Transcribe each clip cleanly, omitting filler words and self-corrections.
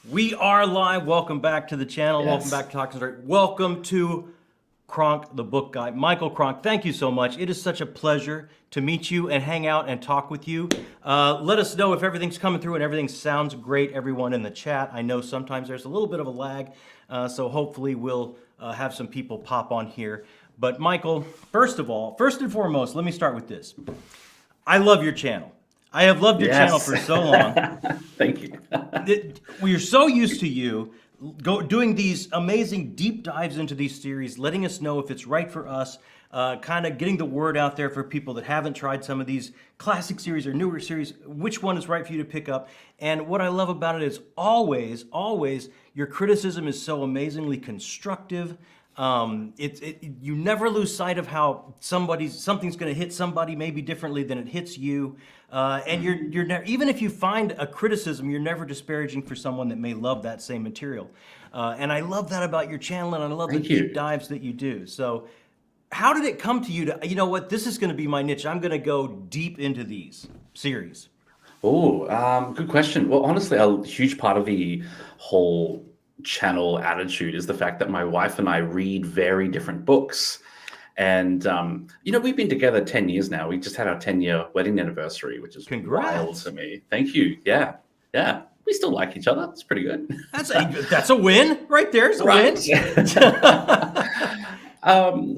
We are live. Welcome back to the channel. Welcome back to Talking Story. Welcome to Kronk, the book guy. Michael Kronk, thank you so much. It is such a pleasure to meet you and hang out and talk with you. Let us know if everything's coming through and everything sounds great, everyone in the chat. I know sometimes there's a little bit of a lag, so hopefully we'll have some people pop on here. But Michael, first and foremost, let me start with this. I love your channel. I have loved your channel for so long. Thank you. We're so used to you doing these amazing deep dives into these series, letting us know if it's right for us, kind of getting the word out there for people that haven't tried some of these classic series or newer series, which one is right for you to pick up. And what I love about it is always your criticism is so amazingly constructive. You never lose sight of how something's going to hit somebody maybe differently than it hits you, and you're never, even if you find a criticism, you're never disparaging for someone that may love that same material, and I love that about your channel, and I love the deep dives that you do. So, how did it come to you to, you know what, this is going to be my niche? I'm going to go deep into these series. Oh, good question. Well, honestly, a huge part of the whole channel attitude is the fact that my wife and I read very different books. And, we've been together 10 years now. We just had our 10-year wedding anniversary, which is wild to me. Thank you. Yeah. We still like each other. It's pretty good. That's a win right there. It's a win.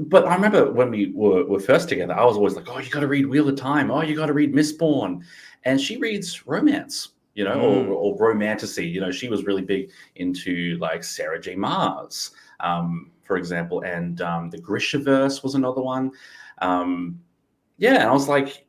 But I remember when we were first together, I was always like, oh, you got to read Wheel of Time. Oh, you got to read Mistborn. And she reads romance. Or romantasy. She was really big into like Sarah J. Maas, for example, and the Grishaverse was another one. And I was like,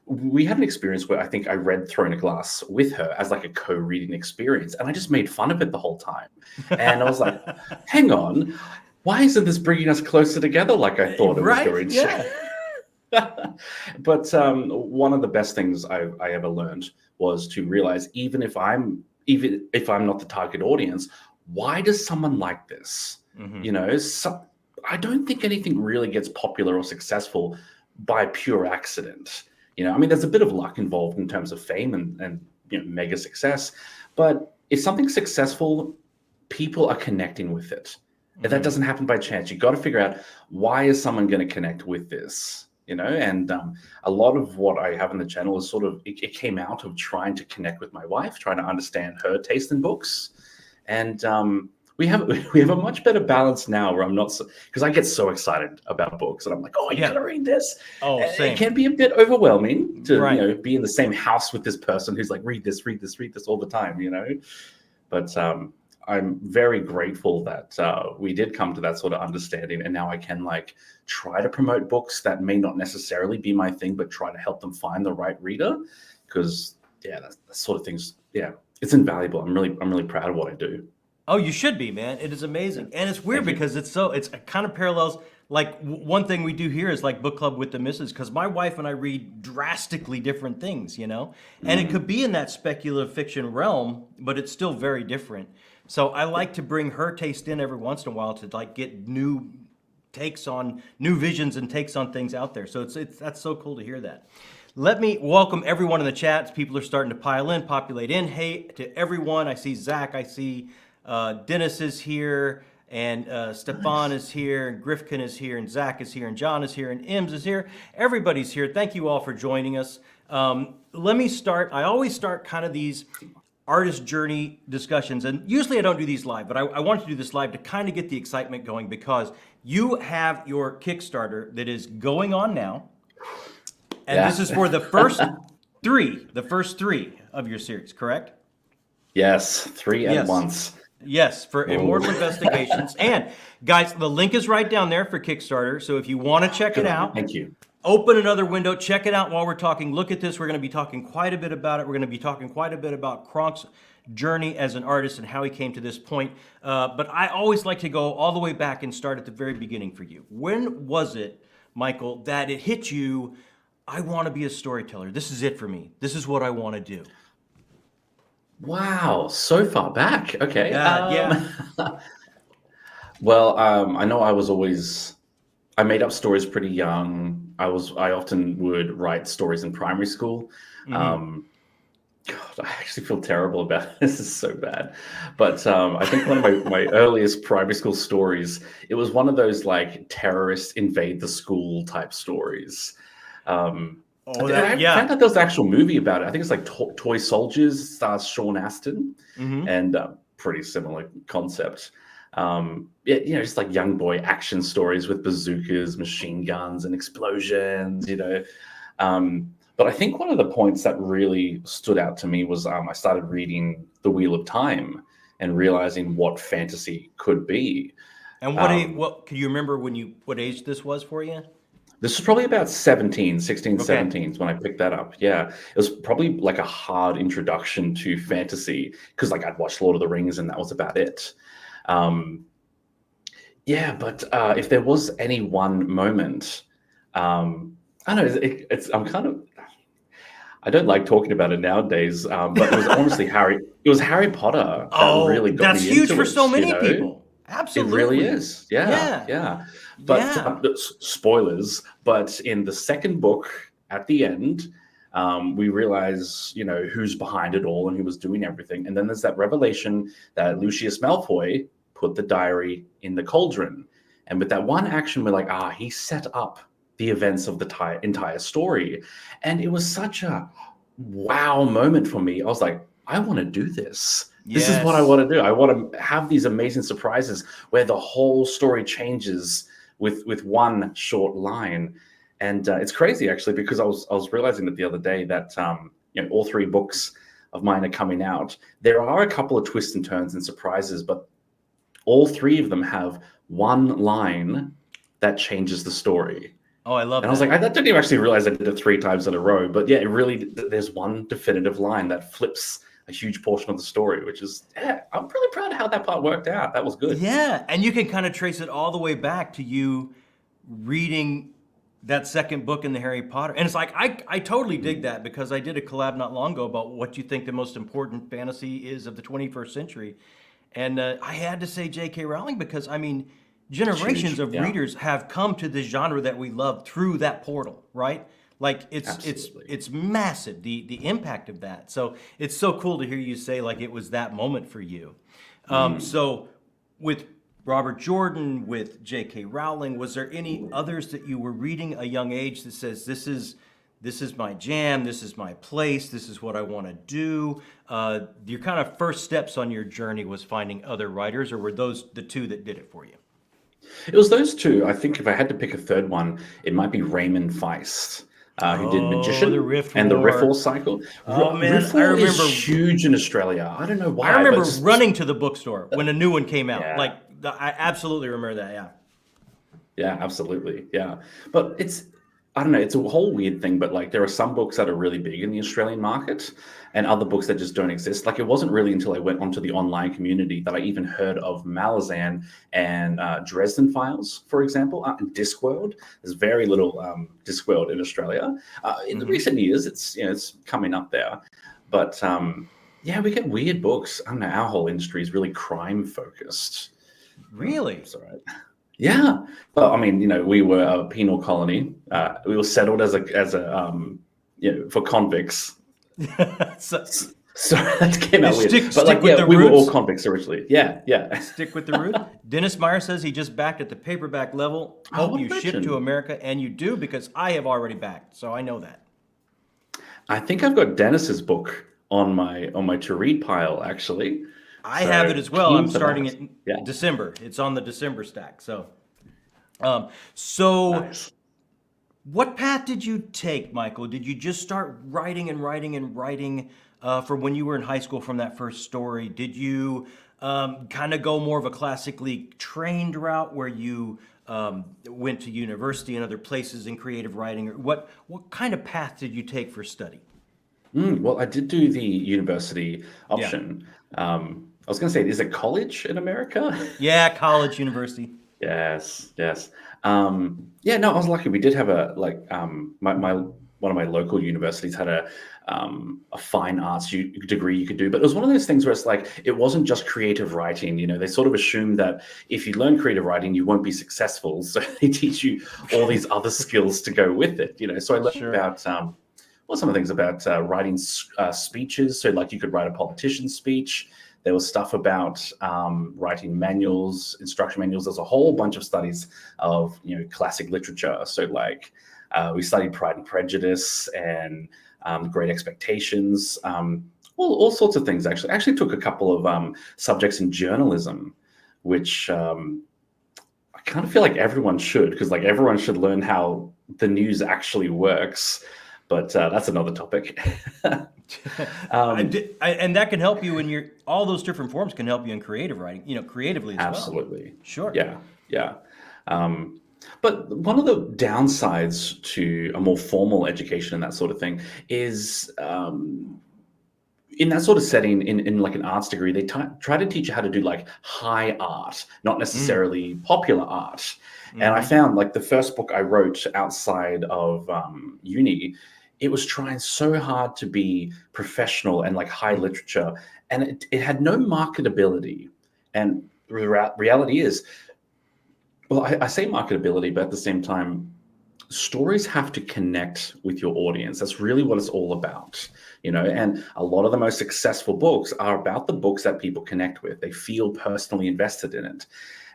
we had an experience where I think I read Throne of Glass with her as like a co-reading experience, and I just made fun of it the whole time. And I was like, hang on, why isn't this bringing us closer together like I thought it was going to? Yeah. But one of the best things I ever learned was to realize even if I'm not the target audience, why does someone like this? I don't think anything really gets popular or successful by pure accident. There's a bit of luck involved in terms of fame and mega success, but if something's successful, people are connecting with it. And that doesn't happen by chance. You got to figure out, why is someone going to connect with this? And a lot of what I have on the channel is sort of, it came out of trying to connect with my wife, trying to understand her taste in books. And we have a much better balance now where I'm not, because I get so excited about books and I'm like, oh, you got to read this. Oh, same. It can be a bit overwhelming to, be in the same house with this person who's like, read this all the time, But I'm very grateful that we did come to that sort of understanding, and now I can like try to promote books that may not necessarily be my thing, but try to help them find the right reader. Because that sort of things, it's invaluable. I'm really proud of what I do. Oh, you should be, man. It is amazing, and it's weird because it's kind of parallels. Like one thing we do here is like book club with the missus, because my wife and I read drastically different things, and it could be in that speculative fiction realm, but it's still very different. So I like to bring her taste in every once in a while to like get new takes on new visions and takes on things out there. So that's so cool to hear that. Let me welcome everyone in the chat. People are starting to populate in. Hey to everyone. I see Zach. I see Dennis is here, and Stefan is here, and Grifkin is here, and Zach is here, and John is here, and Ims is here. Everybody's here. Thank you all for joining us. Let me start. I always start kind of these artist journey discussions, and usually I don't do these live, but I wanted to do this live to kind of get the excitement going, because you have your Kickstarter that is going on now, and this is for the first three of your series, correct? Yes, three at once. Yes, for Immortal Investigations. And guys, the link is right down there for Kickstarter, so if you want to check it out, thank you. Open another window, check it out while we're talking. Look at this. We're going to be talking quite a bit about it. We're going to be talking quite a bit about Kronk's journey as an artist and how he came to this point. But I always like to go all the way back and start at the very beginning for you. When was it, Michael, that it hit you, I want to be a storyteller. This is it for me. This is what I want to do. Wow, so far back. Okay. Yeah. Well, I know I made up stories pretty young. I often would write stories in primary school. God, I actually feel terrible about it. This is so bad. But I think one of my earliest primary school stories, it was one of those like terrorists invade the school type stories. Oh, I yeah. found out there was an actual movie about it. I think it's like Toy Soldiers, stars Sean Astin, Hmm. and pretty similar concept. Yeah, just like young boy action stories with bazookas, machine guns, and explosions. But I think one of the points that really stood out to me was I started reading The Wheel of Time and realizing what fantasy could be. And Um, what can you remember what age this was for you? this was probably about 16, Okay. 17 when I picked that up. Yeah, it was probably like a hard introduction to fantasy because like I'd watched Lord of the Rings and that was about it. Um, yeah, but if there was any one moment, I don't know. I'm kind of. I don't like talking about it nowadays, but it was honestly Harry. It was Harry Potter that Oh, really got that's me huge into for it. so many people. It really Absolutely. is. Yeah, Yeah. yeah. But Yeah. spoilers. But in the second book, at the end, we realize who's behind it all and who was doing everything. And then there's that revelation that Lucius Malfoy put the diary in the cauldron, and with that one action, we're like, he set up the events of the entire story, and it was such a wow moment for me. I was like, I want to do this. This is what I Yes. want to do. I want to have these amazing surprises where the whole story changes with one short line. And it's crazy actually because I was realizing that the other day that all three books of mine are coming out. There are a couple of twists and turns and surprises, but all three of them have one line that changes the story. Oh, I And love I was like, that. I didn't even actually realize I did it three times in a row. But yeah, it really, there's one definitive line that flips a huge portion of the story, which is, yeah, I'm really proud of how that part worked out. That was good. Yeah, and you can kind of trace it all the way back to you reading that second book in the Harry Potter. And it's like I totally dig that because I did a collab not long ago about what you think the most important fantasy is of the 21st century. And I had to say J.K. Rowling because I mean, It's generations huge. of Yeah, readers have come to this genre that we love through that portal, right? Like absolutely. it's massive the impact of that. So it's so cool to hear you say like it was that moment for you. So with Robert Jordan, with J.K. Rowling, was there any others that you were reading a young age that says this is my jam, this is my place, this is what I want to do? Your kind of first steps on your journey was finding other writers, or were those the two that did it for you? It was those two. I think if I had to pick a third one, it might be Raymond Feist, who did Oh, the Magician Rift and the Riffle War. cycle. Oh man, Riffle is huge in Australia. I don't know I why, but remember just running to the bookstore when a new one came out. yeah. Like I absolutely remember that. Yeah. Yeah, absolutely. Yeah. But I don't know, it's a whole weird thing, but like there are some books that are really big in the Australian market and other books that just don't exist. Like it wasn't really until I went onto the online community that I even heard of Malazan and Dresden Files, for example, and Discworld. There's very little Discworld in Australia. In the Hmm. recent years, it's coming up there. But yeah, we get weird books. I don't know, our whole industry is really crime focused. Really? It's all right. Yeah. Well, I mean, we were a penal colony. We were settled for convicts. So, So that came out weird. But stick like, with yeah, the we were all roots. convicts originally. Yeah, yeah. Stick with the roots. Dennis Meyer says he just backed at the paperback level. Oh, Hope what a you ship to legend. America, and you do because I have already backed, so I know that. I think I've got Dennis's book on my to read pile actually. I have it So as well. I'm keen for starting that. it in Yeah. December. It's on the December stack. So Nice. what path did you take, Michael? Did you just start writing and writing and writing from when you were in high school from that first story? Did you kind of go more of a classically trained route where you went to university and other places in creative writing? Or what kind of path did you take for study? Well, I did do the university Yeah. option. I was going to say, is it college in America? Yeah, college, university. Yes, yes. Yeah, no, I was lucky. We did have my one of my local universities had a fine arts degree you could do, but it was one of those things where it's like it wasn't just creative writing. They sort of assume that if you learn creative writing, you won't be successful, so they teach you all these other skills to go with it. So I learned Sure. about some of the things about writing speeches. So like you could write a politician's speech. There was stuff about writing manuals, instruction manuals. There's a whole bunch of studies of classic literature. So like we studied Pride and Prejudice and Great Expectations, all sorts of things. Actually, I actually took a couple of subjects in journalism, which I kind of feel like everyone should, because like everyone should learn how the news actually works. But that's another topic. And that can help you in all those different forms can help you in creative writing, creatively as Absolutely. well. Sure. Yeah. But one of the downsides to a more formal education and that sort of thing is in that sort of setting, in like an arts degree, they try to teach you how to do like high art, not necessarily popular art. And I found like the first book I wrote outside of uni, it was trying so hard to be professional and like high literature, and it had no marketability. And the reality is, well, I say marketability, but at the same time, stories have to connect with your audience. That's really what it's all about, and a lot of the most successful books are about the books that people connect with. They feel personally invested in it.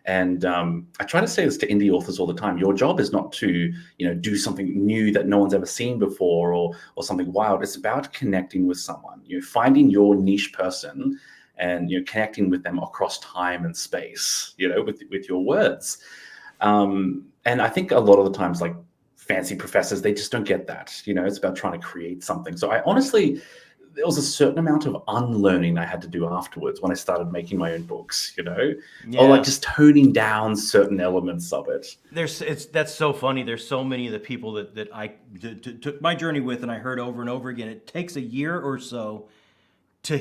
And I try to say this to indie authors all the time. Your job is not to, do something new that no one's ever seen before or something wild. It's about connecting with someone, finding your niche person and connecting with them across time and space, with your words. And I think a lot of the times, like fancy professors, they just don't get that. It's about trying to create something. So I honestly, there was a certain amount of unlearning I had to do afterwards when I started making my own books, or like just toning down certain elements of it. That's so funny. There's so many of the people that I took my journey with, and I heard over and over again. It takes a year or so to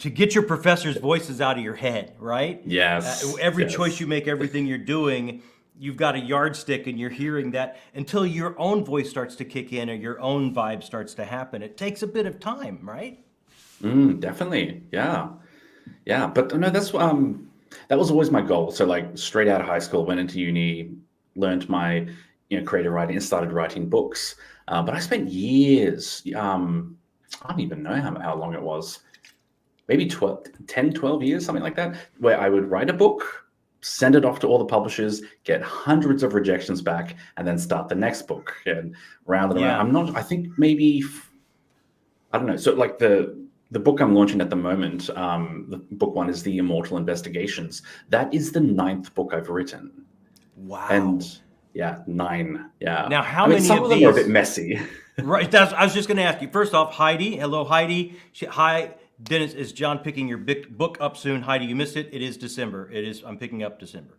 get your professor's voices out of your head, right? Yes. Every choice you make, everything you're doing, you've got a yardstick and you're hearing that until your own voice starts to kick in or your own vibe starts to happen. It takes a bit of time, right? Definitely. Yeah. But no, that was always my goal. So like straight out of high school, went into uni, learned my, creative writing and started writing books. But I spent years, I don't even know how long it was, maybe 10, 12 years, something like that, where I would write a book, send it off to all the publishers, get hundreds of rejections back, and then start the next book and round and around. I think maybe, I don't know. So like the book I'm launching at the moment, the book one is The Immortal Investigations. That is the 9th book I've written. Wow. And 9. Yeah. Now, how many some of them are a bit messy. Right. I was just going to ask you. First off, Heidi. Hello, Heidi. Hi. Dennis, is John picking your book up soon? Heidi, you missed it. It is December. I'm picking up December.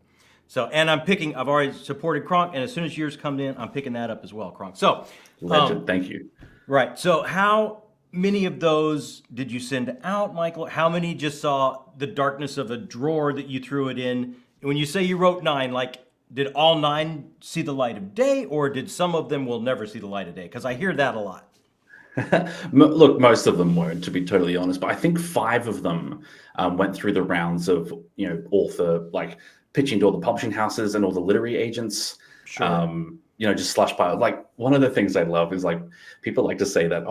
So, and I've already supported Kronk, and as soon as yours come in, I'm picking that up as well, Kronk. So, Legend, thank you. Right. So, how many of those did you send out, Michael? How many just saw the darkness of a drawer that you threw it in? When you say you wrote 9, like, did all 9 see the light of day, or did some of them will never see the light of day? Because I hear that a lot. Look, most of them won't, to be totally honest, but I think 5 of them went through the rounds of, author, like pitching to all the publishing houses and all the literary agents. Sure. Just slush pile. Like one of the things I love is like people like to say that,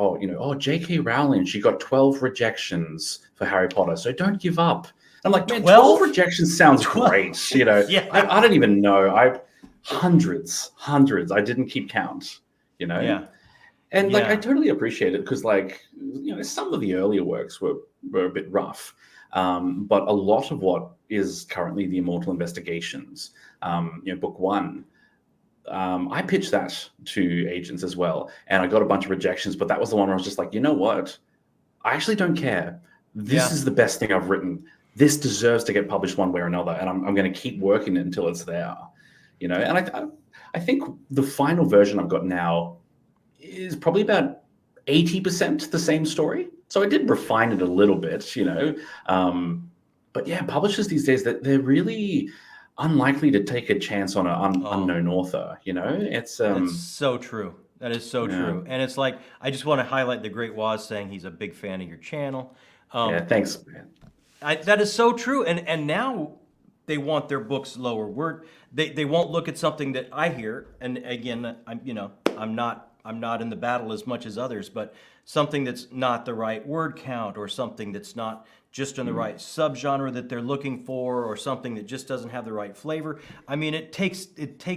J.K. Rowling, she got 12 rejections for Harry Potter, so don't give up. I'm like, man, 12 rejections sounds great. Yeah. I don't even know. Hundreds. I didn't keep count, Yeah. And like I totally appreciate it because like some of the earlier works were a bit rough, but a lot of what is currently the Immortal Investigations, book 1, I pitched that to agents as well, and I got a bunch of rejections. But that was the one where I was just like, you know what? I actually don't care. This is the best thing I've written. This deserves to get published one way or another, and I'm going to keep working it until it's there. And I think the final version I've got now is probably about 80% the same story. So I did refine it a little bit, but yeah, publishers these days, they're really unlikely to take a chance on an unknown author, It's That's so true. That is so true. And it's like, I just want to highlight the great Waz saying he's a big fan of your channel. Thanks, man. That is so true. And now they want their books lower. They won't look at something that I hear. And again, I'm I'm not in the battle as much as others, but something that's not the right word count, or something that's not just in the right subgenre that they're looking for, or something that just doesn't have the right flavor. I mean, it takes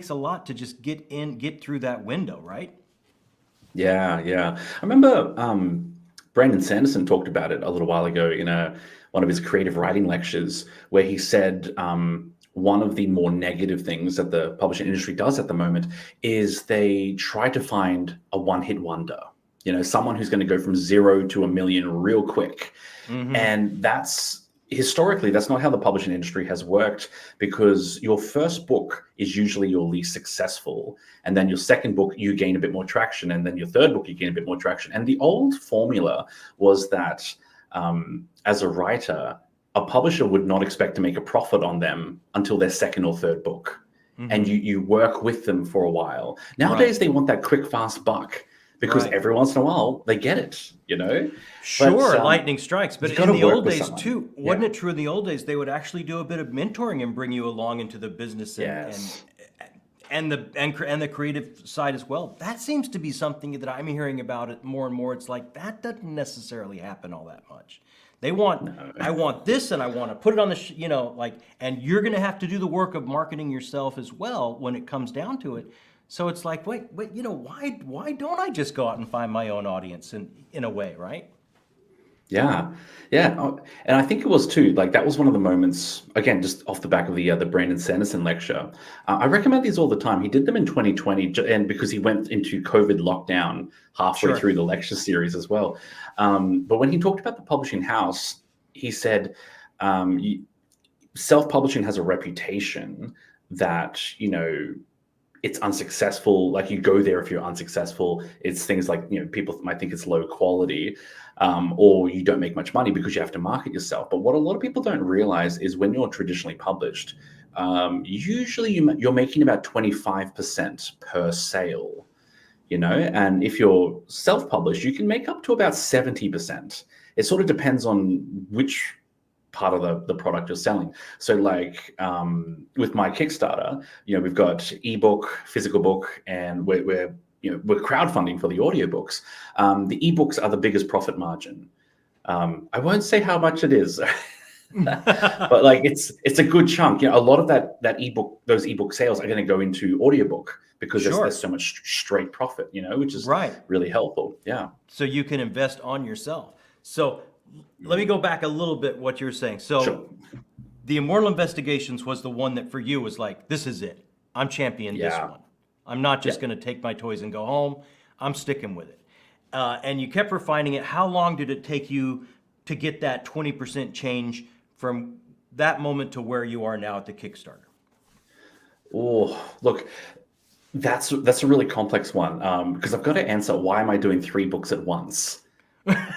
a lot to just get through that window, right? Yeah, yeah. I remember Brandon Sanderson talked about it a little while ago in one of his creative writing lectures, where he said one of the more negative things that the publishing industry does at the moment is they try to find a one-hit wonder. Someone who's going to go from 0 to 1 million real quick. And historically, that's not how the publishing industry has worked, because your first book is usually your least successful. And then your second book, you gain a bit more traction. And then your third book, you gain a bit more traction. And the old formula was that as a writer, a publisher would not expect to make a profit on them until their second or third book. And you work with them for a while. Nowadays, they want that quick, fast buck, because every once in a while they get it, Sure, But, lightning strikes. But in the old days too, wasn't it true in the old days they would actually do a bit of mentoring and bring you along into the business and the creative side as well? That seems to be something that I'm hearing about it more and more. It's like that doesn't necessarily happen all that much. They want, I want this, and I want to put it on the, and you're going to have to do the work of marketing yourself as well when it comes down to it. So it's like, wait, why don't I just go out and find my own audience in a way, right? Yeah, yeah. And I think it was too, like that was one of the moments, again, just off the back of the Brandon Sanderson lecture. I recommend these all the time. He did them in 2020, and because he went into COVID lockdown halfway through the lecture series as well. But when he talked about the publishing house, he said, self-publishing has a reputation that, it's unsuccessful. Like, you go there if you're unsuccessful. It's things like, people might think it's low quality, or you don't make much money because you have to market yourself. But what a lot of people don't realize is when you're traditionally published, usually you're making about 25% per sale, and if you're self-published, you can make up to about 70%. It sort of depends on which part of the product you're selling. So like with my Kickstarter, we've got ebook, physical book, and we're crowdfunding for the audiobooks. The ebooks are the biggest profit margin. I won't say how much it is, but like it's a good chunk. A lot of those ebook sales are going to go into audiobook because there's so much straight profit, which is really helpful. Yeah. So you can invest on yourself. So let me go back a little bit what you're saying. So the Immortal Investigations was the one that for you was like, this is it. I'm championing this one. I'm not just going to take my toys and go home. I'm sticking with it. And you kept refining it. How long did it take you to get that 20% change from that moment to where you are now at the Kickstarter? Oh, look, that's a really complex one, because I've got to answer, why am I doing 3 books at once?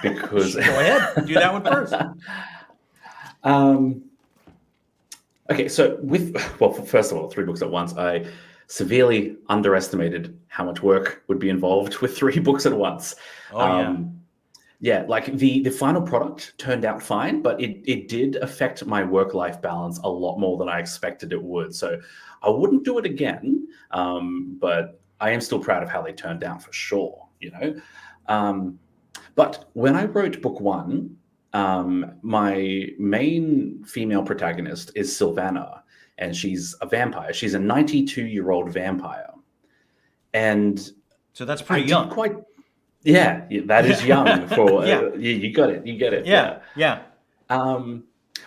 Because go ahead, do that one first. Okay, so first of all, 3 books at once, I severely underestimated how much work would be involved with 3 books at once. Like the final product turned out fine, but it did affect my work-life balance a lot more than I expected it would. So I wouldn't do it again, but I am still proud of how they turned out for sure, But when I wrote book 1, my main female protagonist is Sylvana, and she's a vampire. She's a 92-year-old vampire. And so that's pretty young. Yeah, that is young for you got it. You get it. Yeah.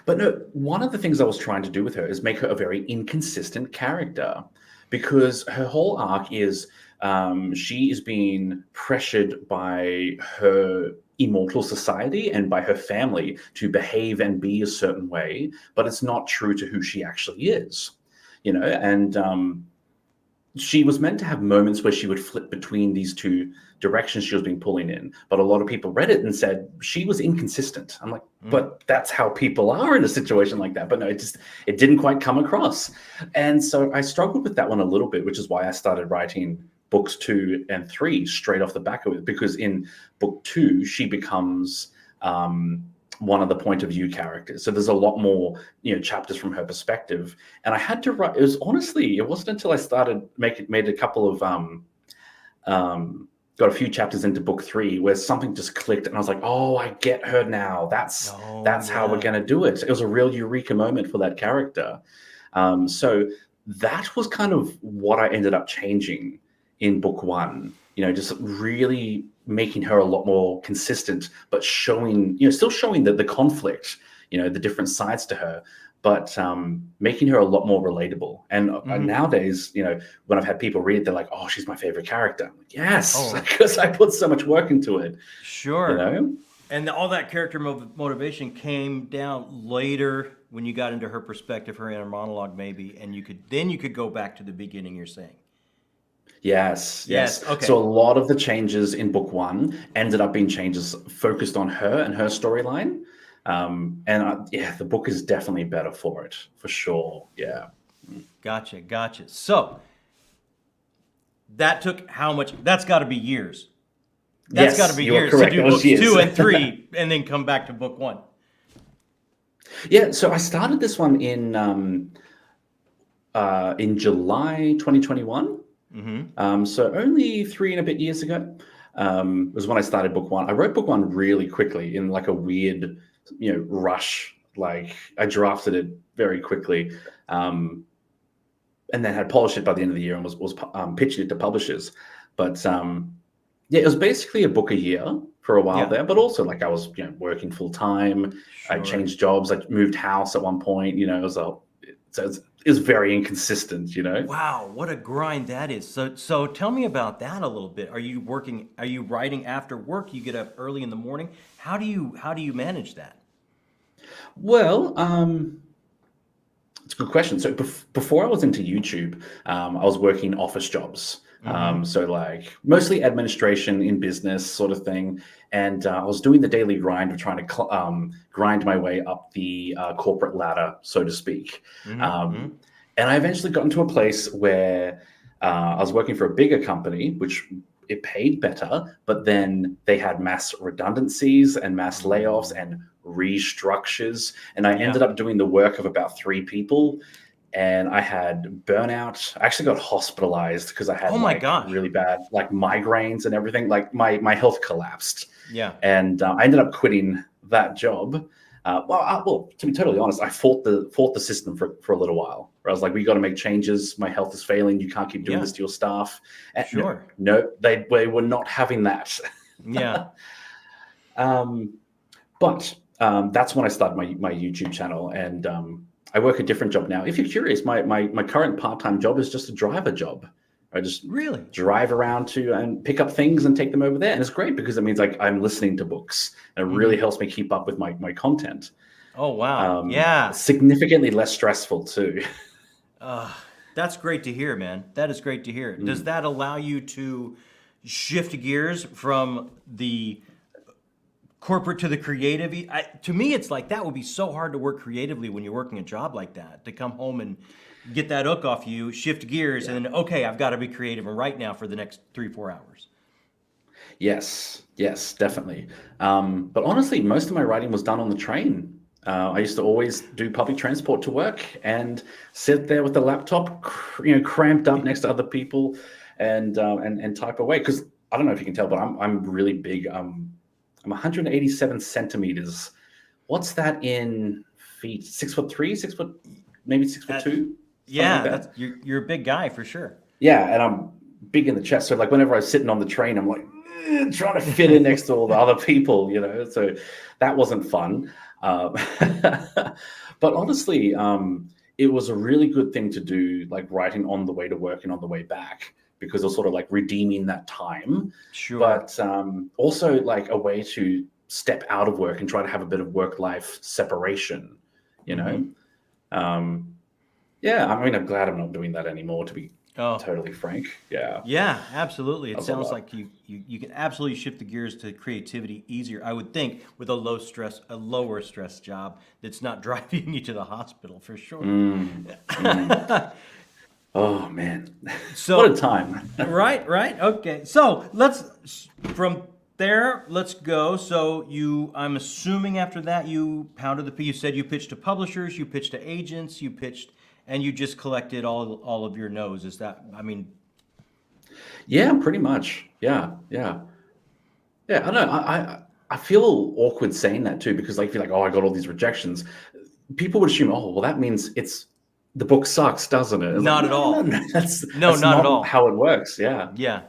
But no, one of the things I was trying to do with her is make her a very inconsistent character, because her whole arc is she is being pressured by her immortal society and by her family to behave and be a certain way, but it's not true to who she actually is, and she was meant to have moments where she would flip between these 2 directions she was being pulling in, but a lot of people read it and said she was inconsistent. I'm like, but that's how people are in a situation like that. But no, it didn't quite come across. And so I struggled with that one a little bit, which is why I started writing books 2 and 3 straight off the back of it, because in book 2 she becomes one of the point of view characters. So there's a lot more, chapters from her perspective. And I had to write. It wasn't until I started made a couple of got a few chapters into book 3 where something just clicked, and I was like, oh, I get her now. That's how we're going to do it. It was a real eureka moment for that character. So that was kind of what I ended up changing in book 1. Just really making her a lot more consistent, but showing, still showing the conflict, the different sides to her, but making her a lot more relatable. And nowadays, when I've had people read it, they're like, oh, she's my favorite character. I'm like, yes, because I put so much work into it. Sure. And all that character motivation came down later when you got into her perspective, her inner monologue maybe, and you could go back to the beginning, you're saying. Yes. Okay. So a lot of the changes in book 1 ended up being changes focused on her and her storyline. The book is definitely better for it, for sure. Yeah. Gotcha. So that took how much? That's got to be years. That's got to be years to do books 2 and 3 and then come back to book 1. Yeah. So I started this one in July 2021. So only 3 and a bit years ago was when I started book 1. I wrote book 1 really quickly in like a weird, rush. Like I drafted it very quickly, and then had polished it by the end of the year and was pitching it to publishers. But it was basically a book a year for a while there. But also, like I was working full time. Sure. I changed jobs. I moved house at one point. It was very inconsistent, Wow, what a grind that is. So tell me about that a little bit. Are you writing after work? You get up early in the morning? How do you manage that? Well, it's a good question. So before I was into YouTube, I was working office jobs. So like mostly administration in business sort of thing. And I was doing the daily grind of trying to grind my way up the corporate ladder, so to speak. And I eventually got into a place where I was working for a bigger company, which it paid better, but then they had mass redundancies and mass layoffs and restructures. And I ended up doing the work of about 3 people. And I had burnout. I actually got hospitalized because I had really bad like migraines and everything. Like my health collapsed. Yeah. And I ended up quitting that job. Well, to be totally honest, I fought the system for a little while. Where I was like, we got to make changes. My health is failing. You can't keep doing this to your staff. And sure. No, they were not having that. Yeah. But that's when I started my YouTube channel, and I work a different job now. If you're curious, my current part-time job is just a driver job. I just really drive around to and pick up things and take them over there. And it's great because it means like I'm listening to books, and it really helps me keep up with my content. Oh, wow. Yeah. Significantly less stressful too. That's great to hear, man. That is great to hear. Does that allow you to shift gears from the corporate to the creative? To me, it's like that would be so hard to work creatively when you're working a job like that, to come home and get that hook off you, shift gears, and then, okay, I've got to be creative and write now for the next 3-4 hours. Yes, definitely. But honestly, most of my writing was done on the train. I used to always do public transport to work and sit there with the laptop, cramped up next to other people, and type away. Because I don't know if you can tell, but I'm really big. I'm 187 centimeters. What's that in feet? 6'3", 6 foot, maybe 6'2". Yeah, like you're a big guy for sure. Yeah, and I'm big in the chest. So like whenever I was sitting on the train, I'm like trying to fit in next to all the other people, So that wasn't fun. But honestly, it was a really good thing to do, like writing on the way to work and on the way back, because it was sort of like redeeming that time. Sure. But also like a way to step out of work and try to have a bit of work-life separation, Yeah, I mean, I'm glad I'm not doing that anymore, to be totally frank. Yeah. Yeah, absolutely. It sounds like you can absolutely shift the gears to creativity easier, I would think, with a lower stress job that's not driving you to the hospital, for sure. Oh man, so what a time. right. Okay, so from there, let's go. So I'm assuming after that you you said you pitched to publishers, you pitched to agents, and you just collected all of your no's. Is that, I mean? Yeah, pretty much. Yeah, yeah. Yeah, I don't know. I feel awkward saying that too because like, if you're like, oh, I got all these rejections, people would assume, oh, well, that means it's the book sucks, doesn't it? It's like, Not at no, no, all. no, No, that's not at not all. how it works. Yeah, Yeah.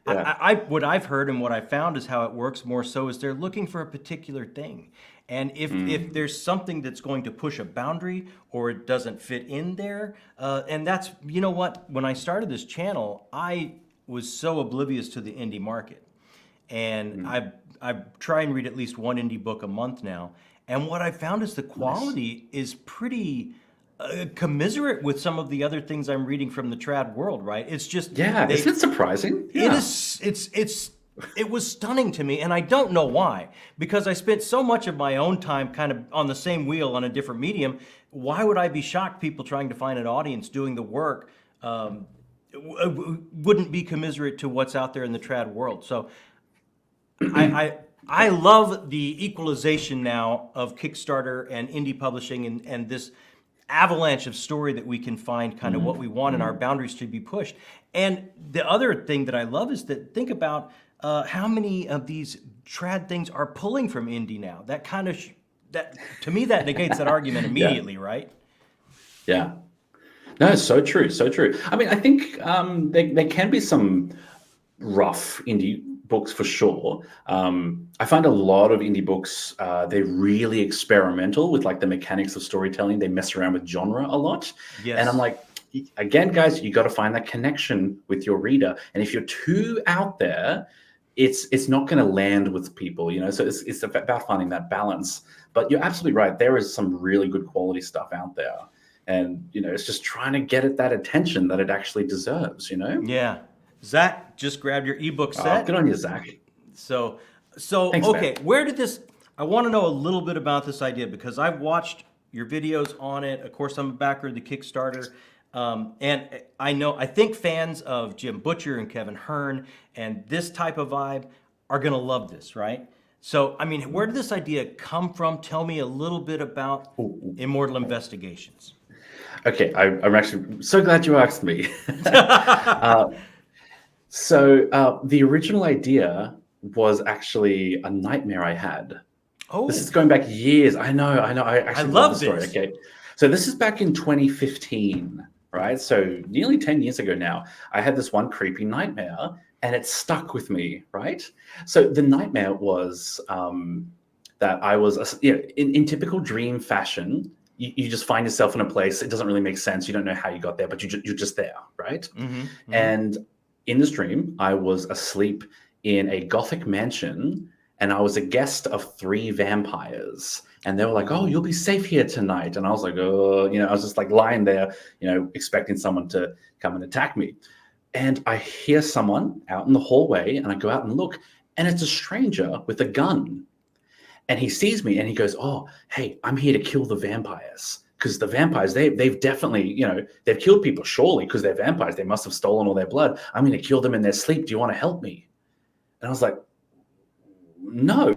yeah. What I've heard and what I found is how it works more so is they're looking for a particular thing. And if Mm, there's something that's going to push a boundary or it doesn't fit in there, and that's, you know what, when I started this channel, I was so oblivious to the indie market. And mm. I try and read at least one indie book a month now. And what I found is the Nice. quality is pretty commiserate with some of the other things I'm reading from the trad world, right? It's just Yeah, isn't they it surprising? it Yeah. is it was stunning to me, and I don't know why, because I spent so much of my own time kind of on the same wheel on a different medium. Why would I be shocked people trying to find an audience doing the work wouldn't be commiserate to what's out there in the trad world? So I love the equalization now of Kickstarter and indie publishing and this avalanche of story that we can find kind of what we want and our boundaries to be pushed. And the other thing that I love is that think about how many of these trad things are pulling from indie now. That kind of that to me that negates that argument Yeah, immediately, right? yeah. No, it's so true, so true. I mean, I think there can be some rough indie books for sure. I find a lot of indie books, they're really experimental with like the mechanics of storytelling. They mess around with genre a lot. And I'm Yes. like, again, guys, you got to find that connection with your reader. And if you're too out there, it's not going to land with people, you know? So it's about finding that balance. But you're absolutely right. There is some really good quality stuff out there. And, you know, it's just trying to get it that attention that it actually deserves, you know? Yeah. Zach just grabbed your ebook Good set. on you, Zach. So, so Thanks, man. okay, where did this? I want to know a little bit about this idea because I've watched your videos on it. Of course, I'm a backer of the Kickstarter, and I think fans of Jim Butcher and Kevin Hearn and this type of vibe are gonna love this, right? So, I mean, where did this idea come from? Tell me a little bit about Ooh. Immortal Investigations. Okay, I'm actually so glad you asked me. So the original idea was actually a nightmare I had. This is Oh, going back years. I know. I I actually love the love story. this. Okay. So this is back in 2015, right? So nearly 10 years ago now. I had this one creepy nightmare and it stuck with me, right? So the nightmare was that I was, in typical dream fashion, you just find yourself in a place. It doesn't really make sense. You don't know how you got there, but you're just there, right? Mm-hmm. And in this dream, I was asleep in a gothic mansion and I was a guest of three vampires. And they were like, oh, you'll be safe here tonight. And I was like, oh, I was just like lying there, expecting someone to come and attack me. And I hear someone out in the hallway and I go out and look, and it's a stranger with a gun. And he sees me and he goes, oh, hey, I'm here to kill the vampires. Because the vampires, they've definitely, they've killed people, surely, because they're vampires. They must have stolen all their blood. I'm going to kill them in their sleep. Do you want to help me? And I was like, no.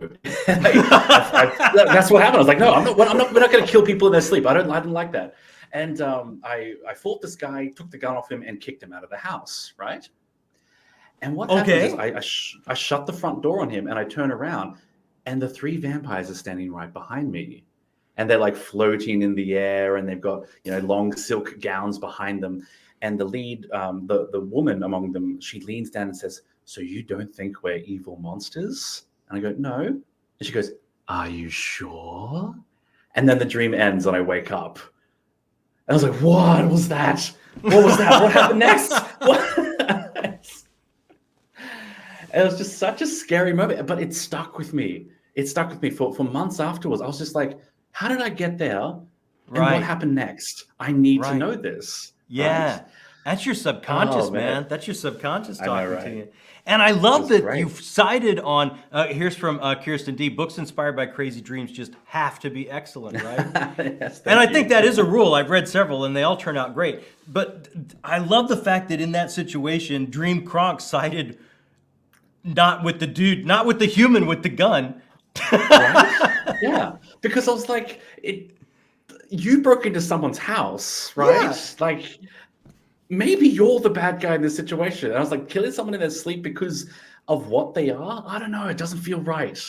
That's what happened. I was like, no, we're not going to kill people in their sleep. I didn't like that. And I fought this guy, took the gun off him, and kicked him out of the house, right? And what happens is Okay. I shut the front door on him, and I turn around, and the three vampires are standing right behind me. And they're like floating in the air, and they've got long silk gowns behind them. And the lead, the woman among them, she leans down and says, "So you don't think we're evil monsters?" And I go, "No." And she goes, "Are you sure?" And then the dream ends, and I wake up. And I was like, "What was that? What was that? What happened next?" And it was just such a scary moment, but it stuck with me. It stuck with me for months afterwards. I was just like, how did I get there? And what Right. happened next? I need to Right. know this, right? Yeah. That's your Oh, subconscious, man. man. That's your subconscious I know, talking to right? you. And I It love was that great. you've cited on, here's from Kirsten D. Books inspired by crazy dreams just have to be excellent, right? Yes, And I thank think you. that is a rule. I've read several and they all turn out great. But I love the fact that in that situation, Dream Kronk sided not with the dude, not with the human with the gun. Right? Yeah. Because I was like, you broke into someone's house, right? Yeah. Like, maybe you're the bad guy in this situation. And I was like, killing someone in their sleep because of what they are? I don't know. It doesn't feel right.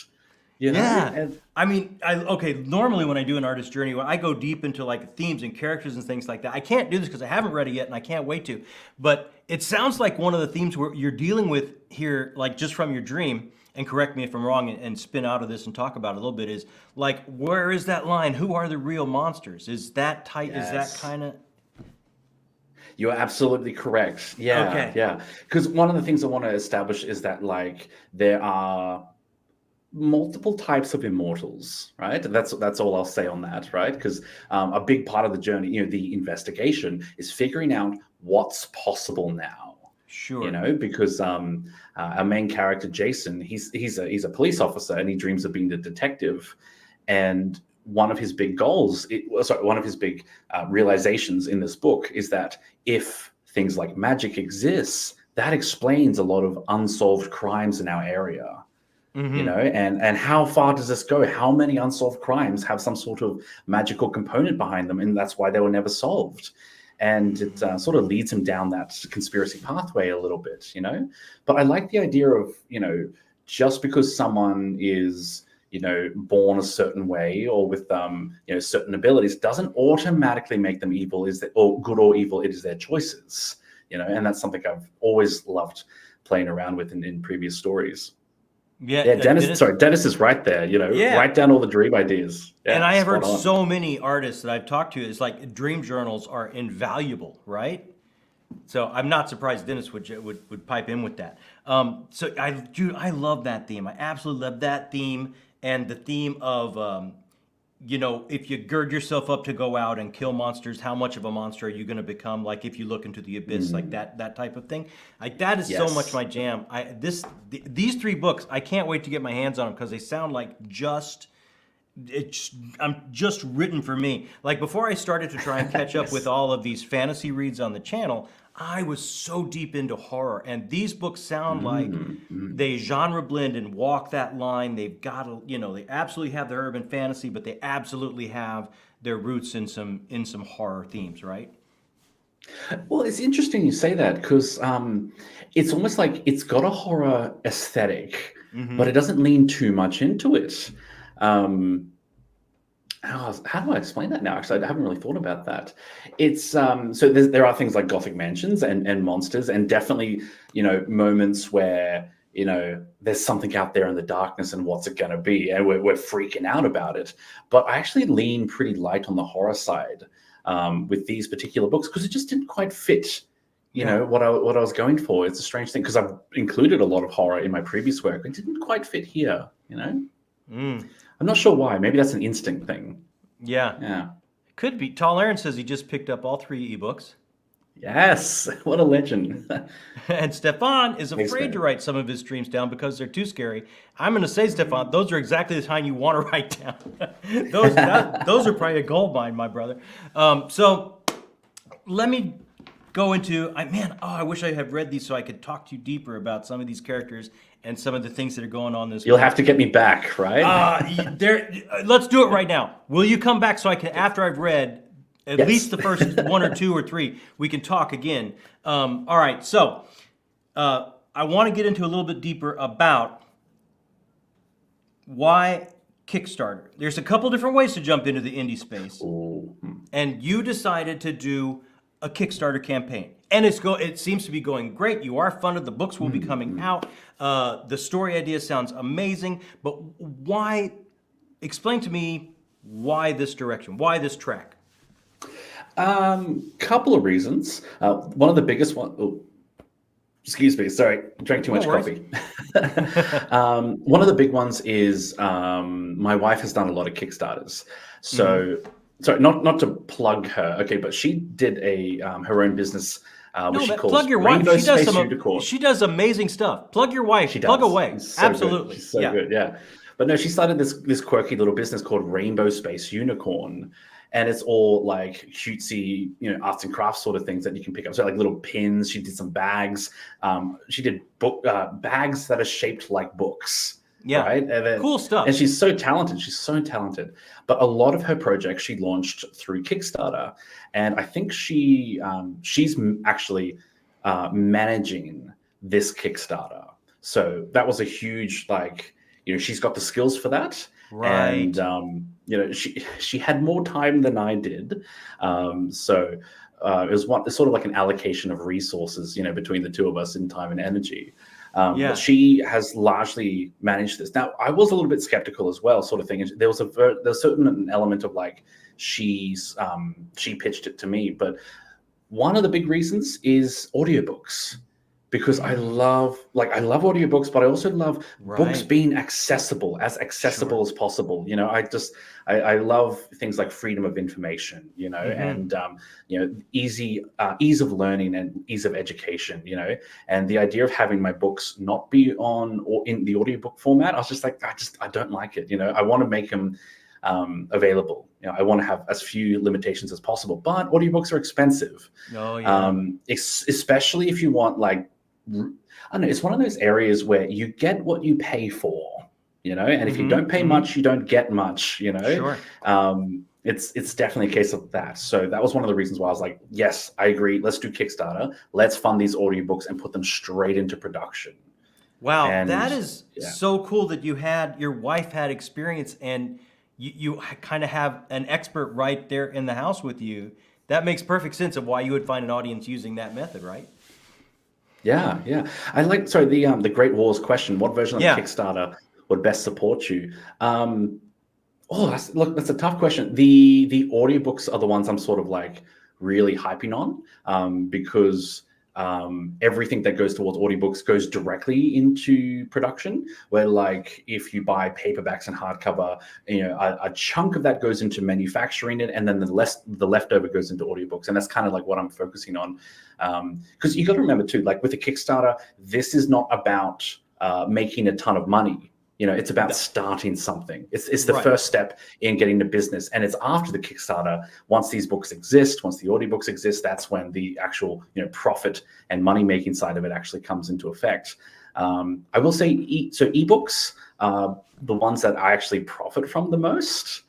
You know? Yeah. And I mean, okay, normally when I do an artist journey, I go deep into like themes and characters and things like that. I can't do this because I haven't read it yet and I can't wait to. But it sounds like one of the themes where you're dealing with here, like just from your dream, and correct me if I'm wrong and spin out of this and talk about it a little bit, is like, where is that line? Who are the real monsters? Is that tight? Is that yes. kind of... You're absolutely correct. Yeah, Okay. yeah. Because one of the things I want to establish is that like there are multiple types of immortals, right? That's all I'll say on that, right? Because a big part of the journey, the investigation, is figuring out what's possible now. Sure. Because our main character Jason, he's a police officer and he dreams of being a detective, and one of his big goals, one of his big realizations in this book is that if things like magic exists, that explains a lot of unsolved crimes in our area. Mm-hmm. And how far does this go? How many unsolved crimes have some sort of magical component behind them, and that's why they were never solved? And it sort of leads him down that conspiracy pathway a little bit, But I like the idea of, just because someone is, born a certain way or with, certain abilities doesn't automatically make them evil. Or good or evil? It is their choices, and that's something I've always loved playing around with in previous stories. Yeah, Dennis is right there, write down all the dream ideas. Yeah, and I have heard so many artists that I've talked to, it's like dream journals are invaluable, right? So I'm not surprised Dennis would pipe in with that. So I love that theme. I absolutely love that theme, and the theme of, if you gird yourself up to go out and kill monsters, how much of a monster are you going to become? Like if you look into the abyss, like that type of thing. Like that is so much my jam. These 3 books, I can't wait to get my hands on them because they sound like I'm just written for me. Like before I started to try and catch up with all of these fantasy reads on the channel, I was so deep into horror, and these books sound like they genre blend and walk that line. They've got they absolutely have their urban fantasy, but they absolutely have their roots in some horror themes, right? Well, it's interesting you say that because it's almost like it's got a horror aesthetic, but it doesn't lean too much into it. How do I explain that now? Actually, I haven't really thought about that. It's so there are things like Gothic mansions and monsters, and definitely moments where there's something out there in the darkness, and what's it going to be, and we're freaking out about it. But I actually lean pretty light on the horror side with these particular books because it just didn't quite fit. What I was going for. It's a strange thing because I've included a lot of horror in my previous work. It didn't quite fit here. I'm not sure why. Maybe that's an instinct thing. Yeah. Could be. Tall Aaron says he just picked up all 3 ebooks. Yes. What a legend. And Stefan is afraid to write some of his dreams down because they're too scary. I'm going to say, Stefan, those are exactly the kind you want to write down. those are probably a gold mine, my brother. So let me go into, I wish I had read these so I could talk to you deeper about some of these characters and some of the things that are going on this. You'll have to get me back, right? Let's do it right now. Will you come back so I can, after I've read at least the first 1 or 2 or 3, we can talk again. All right, so I want to get into a little bit deeper about why Kickstarter. There's a couple different ways to jump into the indie space. Ooh. And you decided to do a Kickstarter campaign. And it seems to be going great. You are funded. The books will be coming out. The story idea sounds amazing. But why? Explain to me why this direction? Why this track? Couple of reasons. One of the biggest one. Oh, excuse me. Sorry, drank too much coffee. One of the big ones is my wife has done a lot of Kickstarters. So. Sorry, not to plug her, okay, but she did her own business, which she calls plug your Rainbow wife. Space Unicorn. She does amazing stuff. Plug your wife. Plug away. So absolutely. Good. She's so good, yeah. But no, she started this quirky little business called Rainbow Space Unicorn, and it's all like cutesy, arts and crafts sort of things that you can pick up. So like little pins. She did some bags. She did bags that are shaped like books. Yeah. right? Cool stuff. And she's so talented. She's so talented. But a lot of her projects she launched through Kickstarter, and I think she's actually managing this Kickstarter. So that was a huge, like, she's got the skills for that. Right. And she had more time than I did. So it was it's sort of like an allocation of resources, between the two of us in time and energy. But she has largely managed this. Now, I was a little bit skeptical as well, sort of thing. There was a certain element of like she pitched it to me, but one of the big reasons is audiobooks, because I love audiobooks, but I also love books being accessible as possible. I love things like freedom of information, and ease of learning and ease of education, and the idea of having my books not be on or in the audiobook format, I was just like, I don't like it. I want to make them available. I want to have as few limitations as possible, but audiobooks are expensive. Oh yeah. Especially if you want, like, I don't know, it's one of those areas where you get what you pay for, and if you don't pay much, you don't get much, Sure. It's definitely a case of that. So that was one of the reasons why I was like, yes, I agree. Let's do Kickstarter. Let's fund these audiobooks and put them straight into production. Wow. That is so cool that your wife had experience, and you kind of have an expert right there in the house with you. That makes perfect sense of why you would find an audience using that method, right? Yeah. I like, sorry, the Great Wars question. What version of Kickstarter would best support you? That's a tough question. The audiobooks are the ones I'm sort of like really hyping on, because everything that goes towards audiobooks goes directly into production, where, like, if you buy paperbacks and hardcover, a chunk of that goes into manufacturing it, and then the leftover goes into audiobooks. And that's kind of like what I'm focusing on, because you got to remember too, like with the Kickstarter, this is not about making a ton of money. It's about starting something. It's the first step in getting the business. And it's after the Kickstarter, once these books exist, once the audiobooks exist, that's when the actual, profit and money-making side of it actually comes into effect. I will say, ebooks are the ones that I actually profit from the most,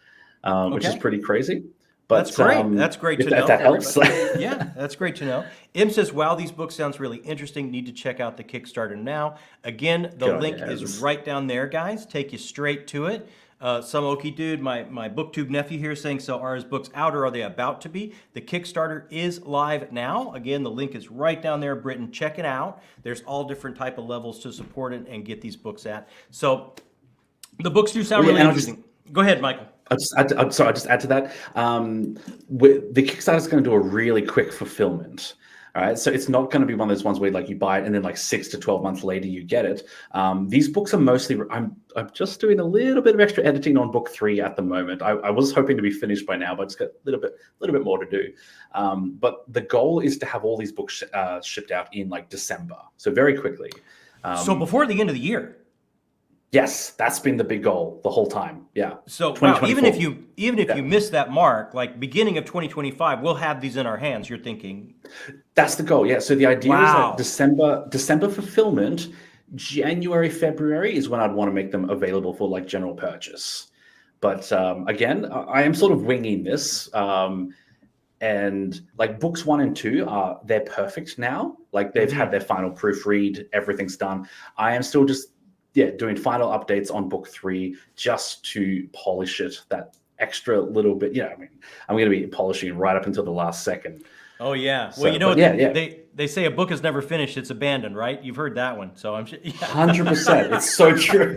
which is pretty crazy. But that's great. That's great to know. If that helps. Yeah, that's great to know. Im says, wow, these books sounds really interesting. Need to check out the Kickstarter now. Again, the link is right down there, guys. Take you straight to it. Some Okie dude, my booktube nephew here, saying, so are his books out, or are they about to be? The Kickstarter is live now. Again, the link is right down there, Britain. Check it out. There's all different type of levels to support it and get these books at. So the books do sound really interesting. Go ahead, Michael. I'll just add to that. The Kickstarter is going to do a really quick fulfillment. All right, so it's not going to be one of those ones where, like, you buy it and then like 6 to 12 months later you get it. These books are mostly. I'm just doing a little bit of extra editing on book 3 at the moment. I was hoping to be finished by now, but it's got a little bit more to do. But the goal is to have all these books shipped out in like December, so very quickly. So before the end of the year. Yes, that's been the big goal the whole time. Yeah. So wow, even if you miss that mark, like beginning of 2025, we'll have these in our hands. You're thinking that's the goal. Yeah. So the idea is that December fulfillment, January, February is when I'd want to make them available for like general purchase. But again, I am sort of winging this. And like books 1 and 2 they're perfect now. Like they've had their final proofread, everything's done. I am still just doing final updates on book 3 just to polish it that extra little bit. I mean, I'm going to be polishing right up until the last second. Oh yeah. Well, they say a book is never finished; it's abandoned, right? You've heard that one, so I'm sure. 100%. It's so true.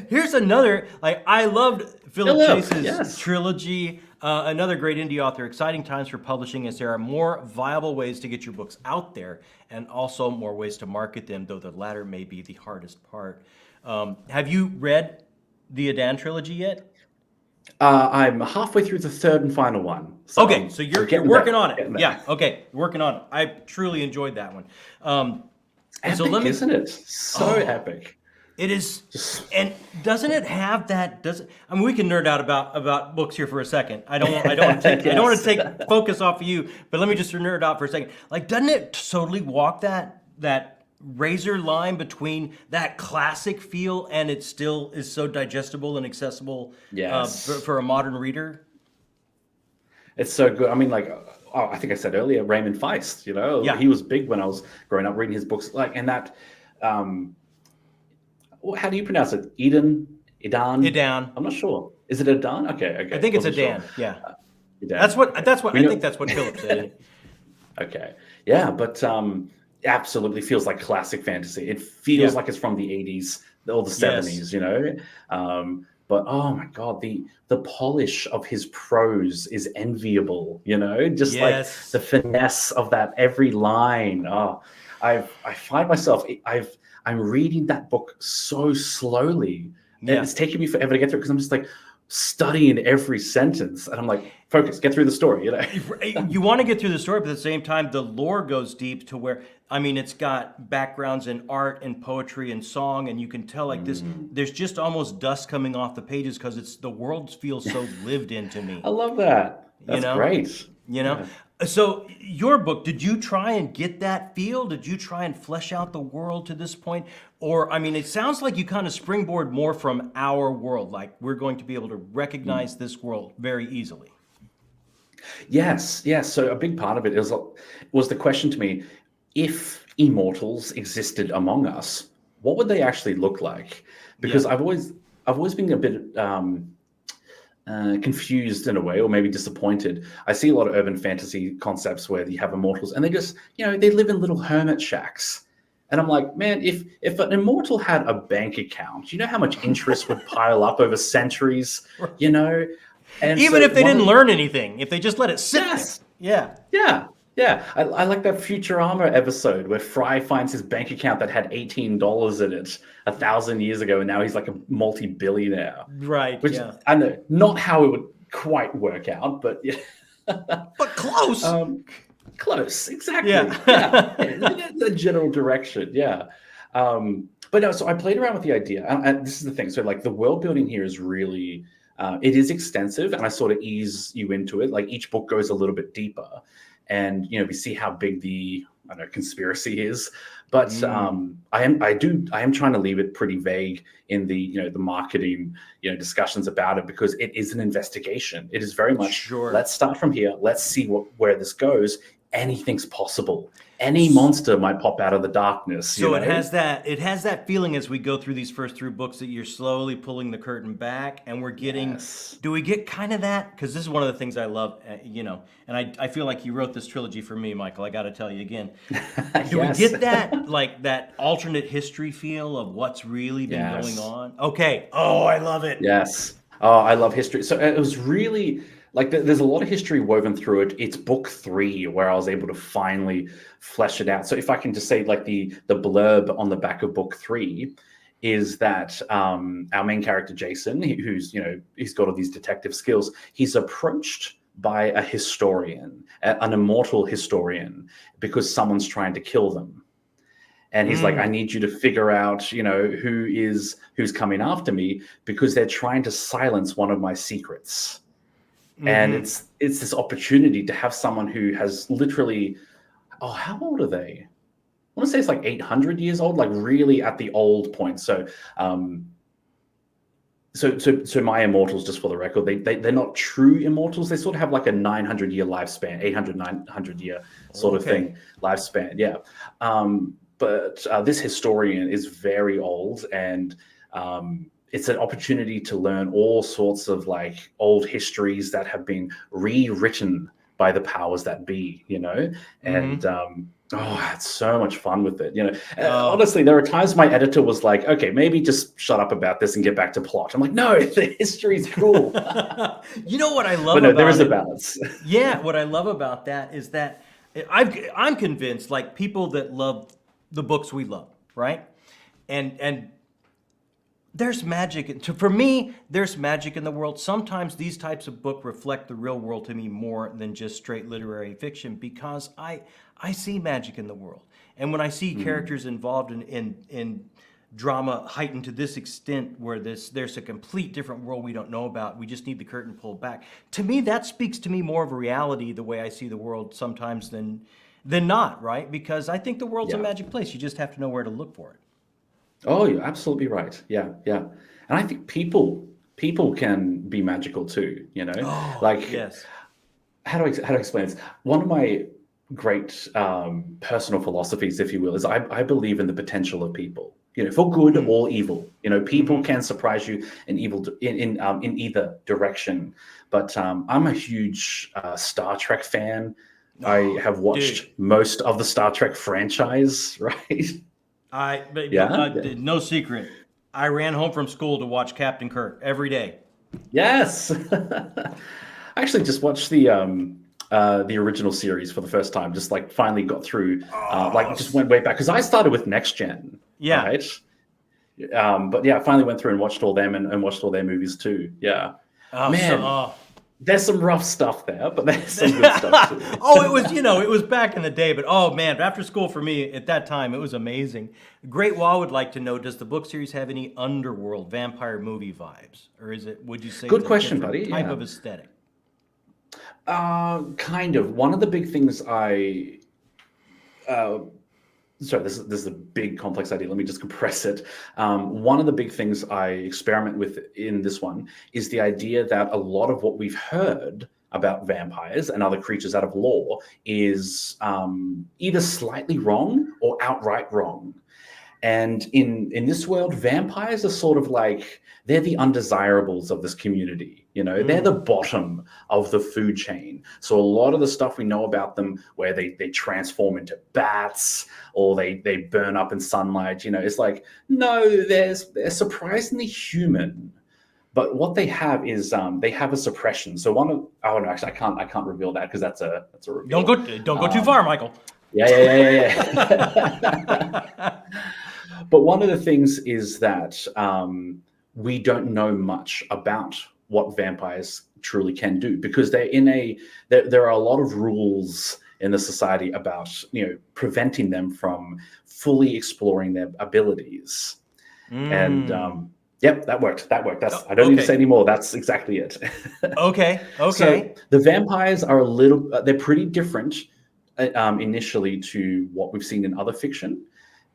Here's another. Like I loved Philip Chase's trilogy. Another great indie author. Exciting times for publishing, as there are more viable ways to get your books out there, and also more ways to market them. Though the latter may be the hardest part. Have you read the Adan trilogy yet? I'm halfway through the 3rd and final one. So so you're working on it. Yeah. Okay, working on it. I truly enjoyed that one. Epic, so isn't it? So epic. It is, and doesn't it have that? I mean, we can nerd out about books here for a second. I don't want to take focus off of you, but let me just nerd out for a second. Like, doesn't it totally walk that razor line between that classic feel and it still is so digestible and accessible Yes. for a modern reader. It's so good. I mean, like, I think I said earlier, Raymond Feist, Yeah. he was big when I was growing up reading his books. Like, and that, how do you pronounce it? Idan? Idan. I'm not sure. Is it Idan? Okay. I think it's Wasn't Idan. sure. Yeah. Idan. That's what We I know- think that's what Philip said. Okay. Yeah, but absolutely feels like classic fantasy. It feels Yeah. like it's from the 80s or the Yes. 70s, But oh my God, the polish of his prose is enviable, just like Yes. the finesse of that every line. Oh, I find myself I'm reading that book so slowly. And Yeah. it's taking me forever to get through because I'm just like studying every sentence. And I'm like, focus, get through the story, You want to get through the story, but at the same time, the lore goes deep to where, I mean, it's got backgrounds in art and poetry and song, and you can tell like this, there's just almost dust coming off the pages because the world feels so lived in to me. I love that. That's great. Yeah. So your book, did you try and get that feel? Did you try and flesh out the world to this point? Or, I mean, it sounds like you kind of springboard more from our world, like we're going to be able to recognize this world very easily. Yes. So a big part of it was the question to me, if immortals existed among us, what would they actually look like? Because I've always been a bit confused in a way, or maybe disappointed. I see a lot of urban fantasy concepts where you have immortals and they just, they live in little hermit shacks. And I'm like, man, if an immortal had a bank account, you know how much interest would pile up over centuries, And even so if they didn't learn anything, if they just let it sit there. Yeah. I like that Futurama episode where Fry finds his bank account that had $18 in it 1,000 years ago, and now he's like a multi-billionaire. Right. Which I know, not how it would quite work out, but yeah. But close. Close, exactly. Yeah. The general direction. Yeah. But no, so I played around with the idea, and this is the thing. So like the world building here is really, it is extensive, and I sort of ease you into it. Like each book goes a little bit deeper, and we see how big the conspiracy is. But I am trying to leave it pretty vague in the the marketing discussions about it, because it is an investigation. It is very much let's start from here. Let's see where this goes. Anything's possible. Any monster might pop out of the darkness. So it has that feeling as we go through these first 3 books that you're slowly pulling the curtain back, and we're getting. Do we get kind of that? Because this is one of the things I love, and I feel like you wrote this trilogy for me, Michael. I got to tell you again. Do we get that that alternate history feel of what's really been going on? Okay. Oh, I love it. Yes. Oh, I love history. So it was really. Like there's a lot of history woven through it. It's book 3 where I was able to finally flesh it out. So if I can just say like the blurb on the back of book 3 is that our main character, Jason, who's, he's got all these detective skills. He's approached by a historian, an immortal historian, because someone's trying to kill them. And he's like, I need you to figure out, who's coming after me, because they're trying to silence one of my secrets. And it's this opportunity to have someone who has literally, how old are they? I want to say it's like 800 years old, like really at the old point. So, so my immortals, just for the record, they're not true immortals. They sort of have like a 900-year lifespan, 900-year sort of thing, lifespan. Yeah. But this historian is very old, and it's an opportunity to learn all sorts of like old histories that have been rewritten by the powers that be, and it's so much fun with it, honestly, there are times my editor was like, okay, maybe just shut up about this and get back to plot. I'm like, no, the history's cool. You know what I love but no, about there is it? a balance. Yeah, what I love about that is that I'm convinced, like, people that love the books we love, right? And there's magic. For me, there's magic in the world. Sometimes these types of books reflect the real world to me more than just straight literary fiction, because I see magic in the world. And when I see characters involved in drama heightened to this extent, where there's a complete different world we don't know about, we just need the curtain pulled back. To me, that speaks to me more of a reality, the way I see the world sometimes, than than not, right? Because I think the world's a Yeah. magic place. You just have to know where to look for it. Oh, you're absolutely right. Yeah, yeah. And I think people can be magical too, you know? Oh, Like, yes. how to explain this? One of my great personal philosophies, if you will, is I believe in the potential of people. You know, for good Mm. or evil. You know, people Hmm. can surprise you in either direction. But I'm a huge Star Trek fan. I Oh, have dude. watched most of the Star Trek franchise, right? Yeah. No secret. I ran home from school to watch Captain Kirk every day. Yes. I actually just watched the original series for the first time. Just like finally got through, Oh, just went way back because I started with Next Gen, yeah. right? But yeah, I finally went through and watched all them and watched all their movies too. Yeah, Oh, man, there's some rough stuff there, but there's some good stuff too. Oh, it was back in the day, but oh man, after school for me at that time, it was amazing. Great Wall would like to know, does the book series have any underworld vampire movie vibes? Or would you say Good it's a question, different buddy. type Yeah, of aesthetic? kind of. One of the big things uh, sorry, this is a big complex idea. Let me just compress it. One of the big things I experiment with in this one is the idea that a lot of what we've heard about vampires and other creatures out of lore is either slightly wrong or outright wrong. And in this world, vampires are sort of like they're the undesirables of this community. You know, they're the Mm. bottom of the food chain. So a lot of the stuff we know about them, where they transform into bats or they burn up in sunlight, you know, it's like no, they're surprisingly human. But what they have is they have a suppression. So one of oh no, actually I can't reveal that because that's a reveal. Don't go too far, Michael. Yeah. But one of the things is that we don't know much about what vampires truly can do because they're in there are a lot of rules in the society about preventing them from fully exploring their abilities. And Mm. yep, that worked. That's Oh, I don't need to say okay. anymore. That's exactly it. Okay. So Okay. the vampires are they're pretty different initially to what we've seen in other fiction.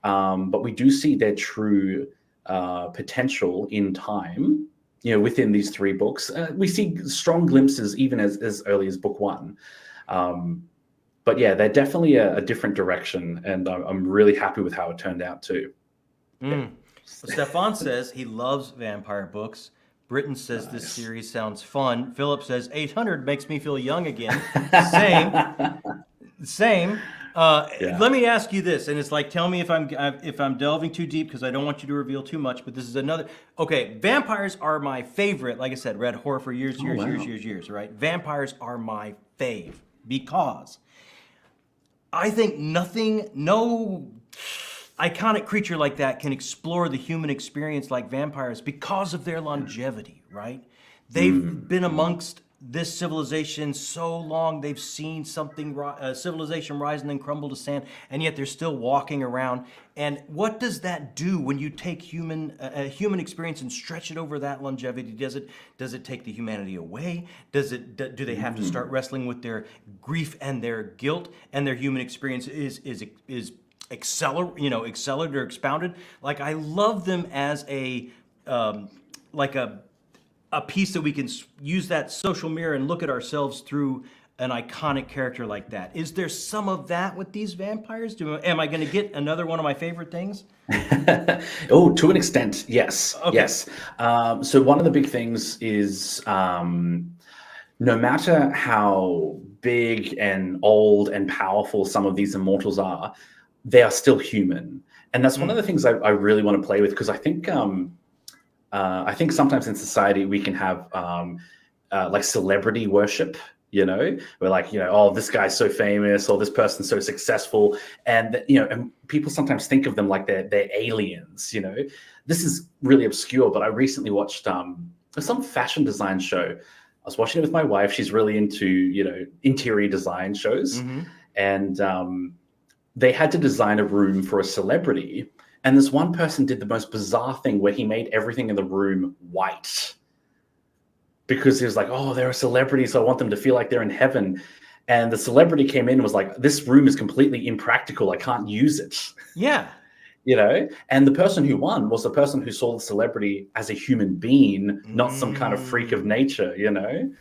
But we do see their true potential in time, within these three books. We see strong glimpses even as early as book one. But yeah, they're definitely a different direction, and I'm really happy with how it turned out too. Yeah. Mm. Stefan says he loves vampire books. Britton says this Nice. series sounds fun. Philip says 800 makes me feel young again. Same. Same. Yeah. Let me ask you this, and it's like, tell me if I'm delving too deep because I don't want you to reveal too much. But this is another. Okay, vampires are my favorite. Like I said, read horror for years, Oh, wow. years. Right? Vampires are my fave because I think no iconic creature like that can explore the human experience like vampires because of their longevity. Right? They've been amongst this civilization so long, they've seen civilization rise and then crumble to sand, and yet they're still walking around. And what does that do when you take a human experience and stretch it over that longevity? Does it take the humanity away? Do they have to start wrestling with their grief and their guilt, and their human experience is accelerated or expounded? Like, I love them as like a piece that we can use that social mirror and look at ourselves through an iconic character like that. Is there some of that with these vampires? Am I going to get another one of my favorite things? Oh, to an extent, yes. Okay. Yes. So one of the big things is no matter how big and old and powerful some of these immortals are, they are still human. And that's one of the things I really want to play with, because I think sometimes in society we can have like celebrity worship. We're like, oh, this guy's so famous, or this person's so successful, and and people sometimes think of them like they're aliens. This is really obscure, but I recently watched some fashion design show. I was watching it with my wife. She's really into interior design shows, and they had to design a room for a celebrity. And this one person did the most bizarre thing where he made everything in the room white, because he was like, oh, they're a celebrity, so I want them to feel like they're in heaven. And the celebrity came in and was like, this room is completely impractical. I can't use it. Yeah. You know, and the person who won was the person who saw the celebrity as a human being, not some kind of freak of nature, you know.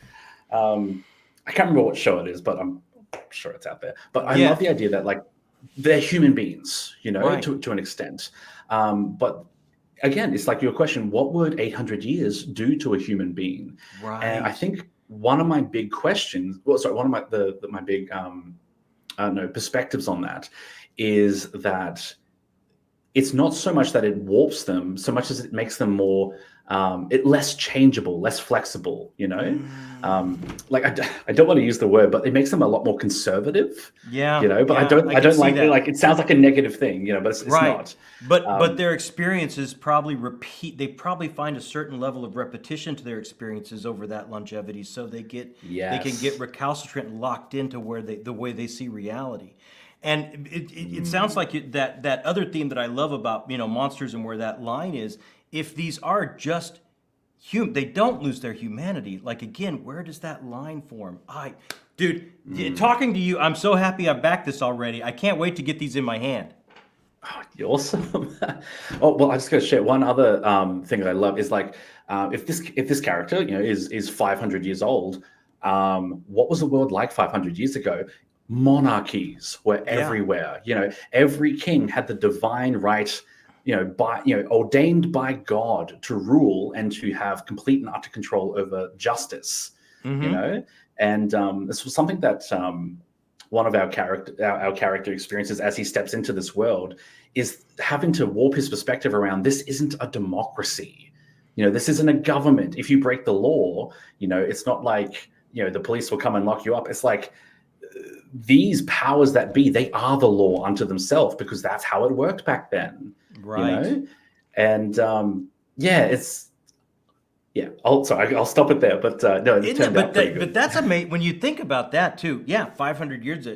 I can't remember what show it is, but I'm sure it's out there. But I love the idea that like they're human beings, you know, to an extent. But again, it's like your question, what would 800 years do to a human being? Right. And I think one of my big questions, well, sorry, one of my big perspectives on that is that it's not so much that it warps them, so much as it makes them more less changeable, less flexible. You know, like I don't want to use the word, but it makes them a lot more conservative. Yeah, you know, but I don't like that. Like it sounds like a negative thing, you know, but it's not. But their experiences probably repeat. They probably find a certain level of repetition to their experiences over that longevity, so they can get recalcitrant and locked into the way they see reality. And it sounds like that other theme that I love about, you know, monsters and where that line is, if these are just human, they don't lose their humanity. Like, again, where does that line form? Dude, talking to you, I'm so happy I backed this already. I can't wait to get these in my hand. Oh, you're awesome. Oh, well, I just got to share one other thing that I love is like, if this character, you know, is 500 years old, what was the world like 500 years ago? Monarchies were everywhere. You know, every king had the divine right, ordained by God to rule and to have complete and utter control over justice. You know, and this was something that one of our character experiences as he steps into this world is having to warp his perspective around this isn't a democracy. You know, this isn't a government. If you break the law, you know, it's not like, you know, the police will come and lock you up. It's like these powers that be, they are the law unto themselves because that's how it worked back then. Right. You know? And I'll stop it there. But no, it turned out pretty good. But that's amazing when you think about that too. Yeah, 500 years,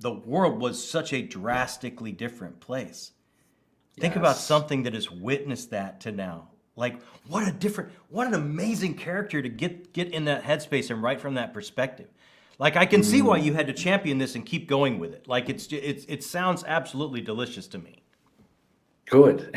the world was such a drastically different place. Think about something that has witnessed that to now. Like, what an amazing character to get in that headspace and write from that perspective. Like, I can see why you had to champion this and keep going with it. Like, it sounds absolutely delicious to me. Good.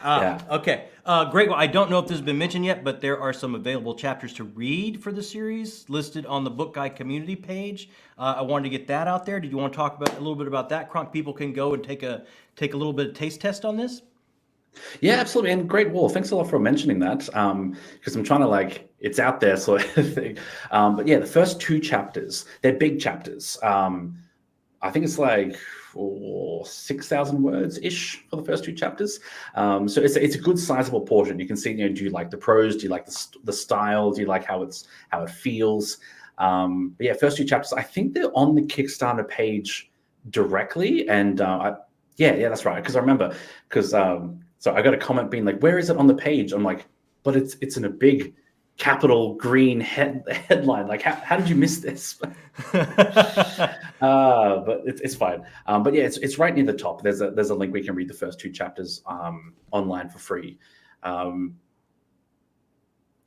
Okay. Great. Well, I don't know if this has been mentioned yet, but there are some available chapters to read for the series listed on the Book Guide community page. I wanted to get that out there. Did you want to talk a little bit about that? Kronk, people can go and take a little bit of taste test on this. Yeah, absolutely. And great wall. Thanks a lot for mentioning that. Because I'm trying to it's out there sort of thing. But yeah, the first 2 chapters, they're big chapters. I think it's like 6,000 words ish for the first 2 chapters. So it's a good sizable portion. You can see, you know, do you like the prose? Do you like the style? Do you like how it feels? But yeah, first 2 chapters, I think they're on the Kickstarter page directly. And yeah, that's right. Because I remember, so I got a comment being like, where is it on the page? I'm like, but it's in a big capital green headline. Like, how did you miss this? But it's fine. But yeah, it's right near the top. There's a link where you can read the first 2 chapters online for free. I'm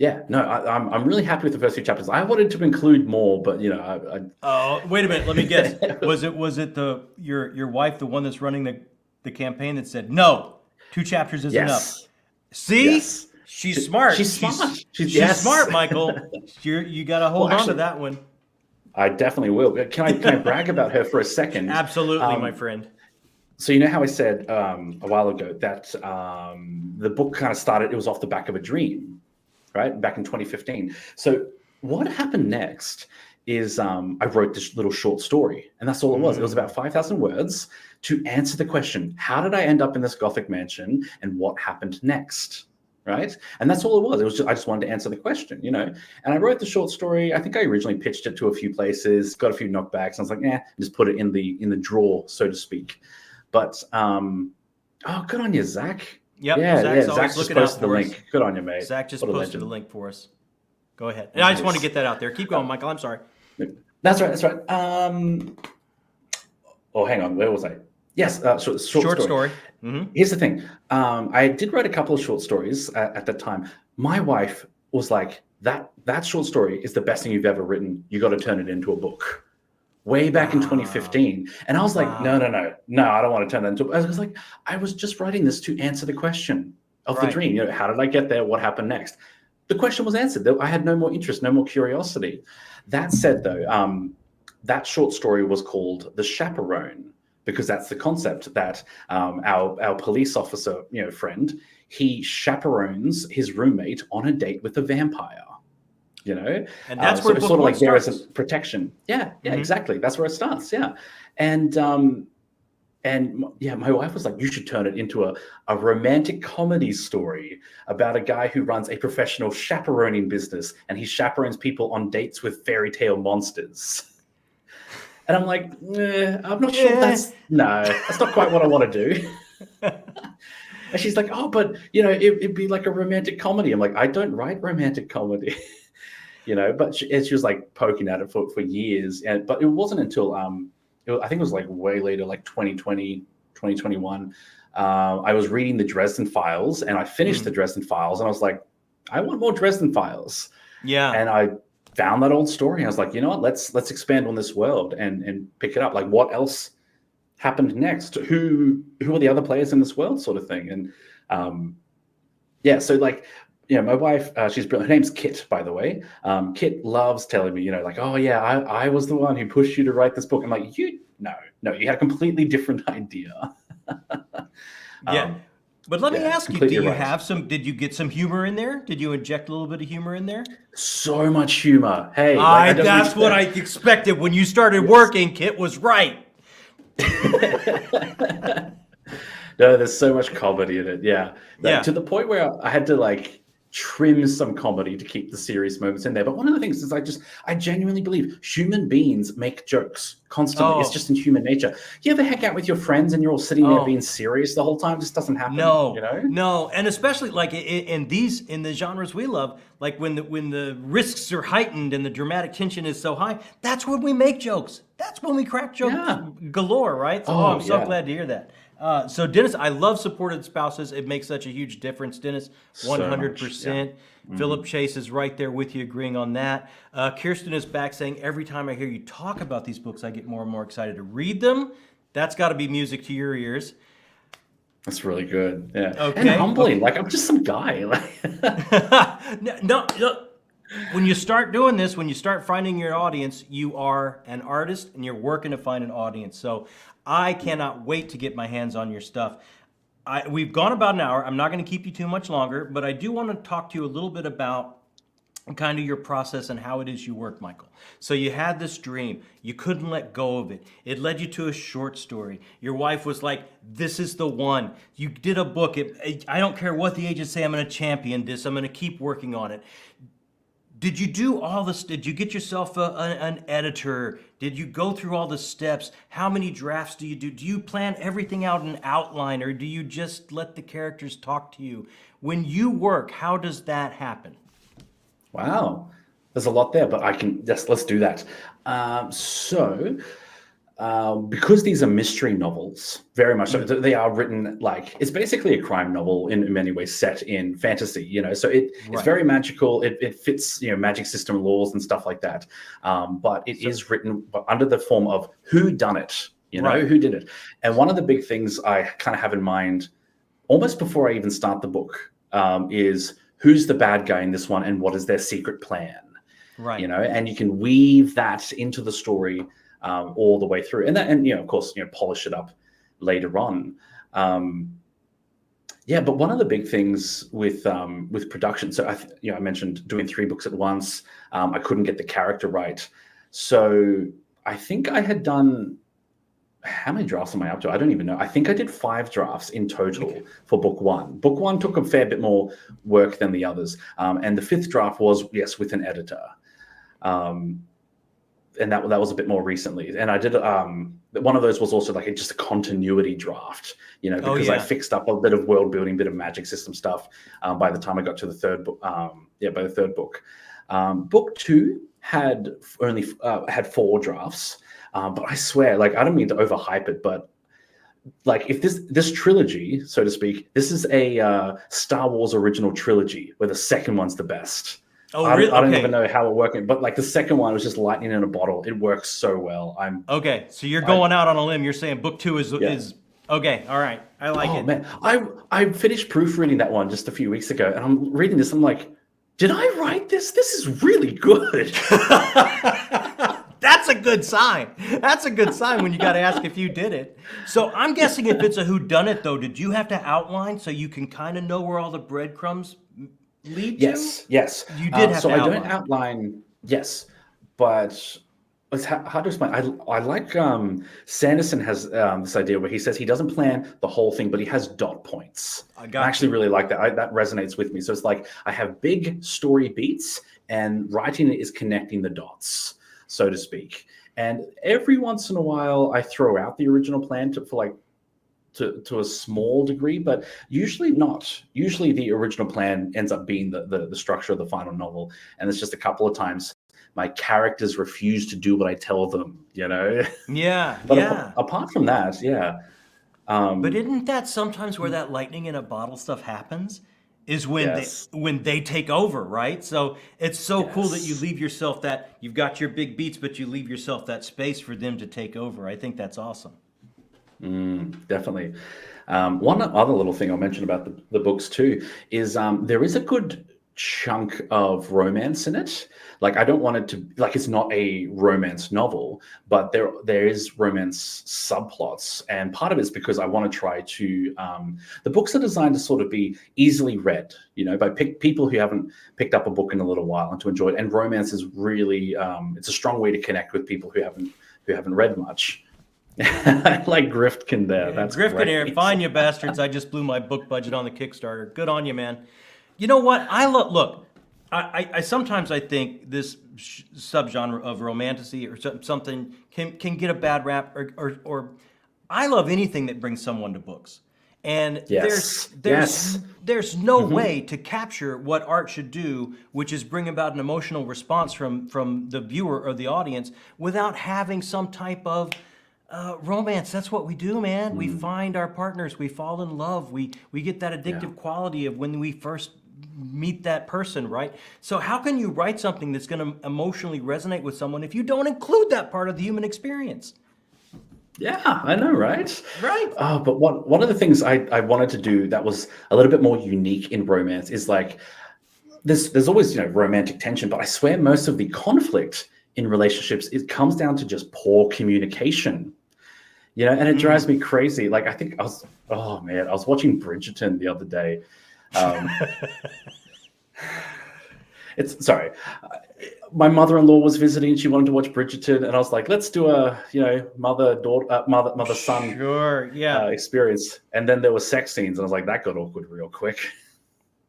really happy with the first 2 chapters. I wanted to include more, but you know, Oh, wait a minute. Let me guess. Was it your wife, the one that's running the campaign, that said no? 2 chapters is enough. See, she's smart. She's smart. She's smart, Michael. You got to hold on to that one. I definitely will. Can I brag about her for a second? Absolutely, my friend. So you know how I said a while ago that the book kind of started. It was off the back of a dream, right? Back in 2015. So what happened next is I wrote this little short story, and that's all it was. It was about 5,000 words to answer the question, how did I end up in this Gothic mansion and what happened next, right? And that's all it was. It was I just wanted to answer the question, you know? And I wrote the short story. I think I originally pitched it to a few places, got a few knockbacks. I was like, just put it in the drawer, so to speak. But, good on you, Zach. Yep, Zach just posted the link. Good on you, mate. Zach just posted the link for us. Go ahead. And I just want to get that out there. Keep going, Michael. I'm sorry. That's right. Hang on. Where was I? Yes, short story. Mm-hmm. Here's the thing. I did write a couple of short stories at the time. My wife was like, that short story is the best thing you've ever written. You got to turn it into a book. Way back in 2015. And I was like, no, I don't want to turn that into. I was like, I was just writing this to answer the question of the dream. You know, how did I get there? What happened next? The question was answered. I had no more interest, no more curiosity. That said, though, that short story was called The Chaperone, because that's the concept that our police officer, friend, he chaperones his roommate on a date with a vampire. And that's where it's sort of like there starts. is a protection. Yeah, exactly. That's where it starts. Yeah, and my wife was like, you should turn it into a romantic comedy story about a guy who runs a professional chaperoning business, and he chaperones people on dates with fairy tale monsters. And I'm like, I'm not sure that's not quite what I want to do. And she's like, oh, but it'd be like a romantic comedy. I'm like, I don't write romantic comedy. But she was like poking at it for years. But it wasn't until, I think it was like way later, like 2020, 2021. I was reading the Dresden Files, and I finished the Dresden Files, and I was like, I want more Dresden Files. Yeah. And I found that old story. I was like, you know what, let's expand on this world and pick it up. Like, what else happened next? Who are the other players in this world, sort of thing. And so like, my wife, she's brilliant. Her name's Kit, by the way. Kit loves telling me, like, oh yeah, I was the one who pushed you to write this book. I'm like, no, you had a completely different idea. But let me ask you, did you get some humor in there? Did you inject a little bit of humor in there? So much humor. Hey, that's what I expected. When you started working, Kit was right. No, there's so much comedy in it. Yeah. To the point where I had to like trim some comedy to keep the serious moments in there. But one of the things is I genuinely believe human beings make jokes constantly. It's just in human nature. You ever hang out with your friends and you're all sitting there being serious the whole time? It just doesn't happen. No. And especially like in the genres we love, like when the risks are heightened and the dramatic tension is so high, that's when we make jokes. That's when we crack jokes galore, right? So, I'm so glad to hear that. So Dennis, I love supported spouses. It makes such a huge difference, Dennis. 100%. Philip Chase is right there with you, agreeing on that. Kirsten is back saying, every time I hear you talk about these books, I get more and more excited to read them. That's got to be music to your ears. That's really good. Yeah. Okay. And humbling. Like, I'm just some guy. No. When you start doing this, when you start finding your audience, you are an artist and you're working to find an audience. So I cannot wait to get my hands on your stuff. We've gone about an hour. I'm not going to keep you too much longer, but I do want to talk to you a little bit about kind of your process and how it is you work, Michael. So you had this dream. You couldn't let go of it. It led you to a short story. Your wife was like, this is the one. You did a book. I don't care what the agents say, I'm going to champion this. I'm going to keep working on it. Did you do all this? Did you get yourself an editor? Did you go through all the steps? How many drafts do you do? Do you plan everything out in outline, or do you just let the characters talk to you? When you work, how does that happen? Wow, there's a lot there, but let's do that. Because these are mystery novels, very much so, they are written like, it's basically a crime novel in many ways set in fantasy, so it's very magical. It fits, magic system laws and stuff like that. But it is written under the form of who done it, who did it. And one of the big things I kind of have in mind almost before I even start the book is who's the bad guy in this one and what is their secret plan, and you can weave that into the story all the way through, and of course, polish it up later on. But one of the big things with production, so I mentioned doing 3 books at once. I couldn't get the character right, so I think I had done, how many drafts am I up to? I don't even know. I think I did 5 drafts in total for book 1. Book 1 took a fair bit more work than the others, and the 5th draft was with an editor. And that was a bit more recently. And I did one of those was also like just a continuity draft, because I fixed up a bit of world building, bit of magic system stuff by the time I got to the 3rd book. By the 3rd book. Book 2 had only had 4 drafts, but I swear, like, I don't mean to overhype it, but like, if this trilogy, so to speak, this is a Star Wars original trilogy where the second one's the best. Oh, I really? don't Okay. even know how it worked, but like the second one was just lightning in a bottle. It works so well. Okay. So you're I going out on a limb. You're saying book 2 yeah. is okay. All right. I like Oh it. man, I finished proofreading that one just a few weeks ago, and I'm reading this. I'm like, did I write this? This is really good. That's a good sign. That's a good sign when you got to ask if you did it. So I'm guessing if it's a whodunit, though, did you have to outline so you can kind of know where all the breadcrumbs lead to? Yes. You did have So to I don't outline. outline. Yes, but it's how to explain. I like Sanderson has this idea where he says he doesn't plan the whole thing, but he has dot points. I I actually got you. really like that. That resonates with me. So it's like I have big story beats, and writing it is connecting the dots, so to speak. And every once in a while, I throw out the original plan to a small degree, but usually not. Usually the original plan ends up being the structure of the final novel. And it's just a couple of times my characters refuse to do what I tell them, you know? Yeah, But yeah. apart from that, yeah. But Um, isn't that sometimes where that lightning in a bottle stuff happens? Is when yes, they take over, right? So it's so cool that you yes. leave yourself that you've got your big beats, but you leave yourself that space for them to take over. I think that's awesome. Definitely. One other little thing I'll mention about the books too is there is a good chunk of romance in it. Like I don't want it to like it's not a romance novel, but there is romance subplots, and part of it's because I want to try to. The books are designed to sort of be easily read, you know, by people who haven't picked up a book in a little while and to enjoy it. And romance is really it's a strong way to connect with people who haven't read much. I like Griftkin there. Yeah, That's Grifkin here, great. fine you bastards. I just blew my book budget on the Kickstarter. Good on you, man. You know what? Look. I sometimes I think this subgenre of romantasy or something can get a bad rap or I love anything that brings someone to books. And Yes. Yes. there's no way to capture what art should do, which is bring about an emotional response from the viewer or the audience without having some type of romance. That's what we do, man. We find our partners. We fall in love. We get that Yeah. addictive quality of when we first meet that person, right? So how can you write something that's going to emotionally resonate with someone if you don't include that part of the human experience? Yeah, I know, right? Right. But one of the things I wanted to do that was a little bit more unique in romance is like there's always, you know, romantic tension, but I swear most of the conflict in relationships it comes down to just poor communication. You know, and it drives me crazy. Like I was watching Bridgerton the other day. Um, it's sorry. My mother-in-law was visiting. She wanted to watch Bridgerton, and I was like, "Let's do a mother-son Sure. Yeah. experience." And then there were sex scenes, and I was like, "That got awkward real quick."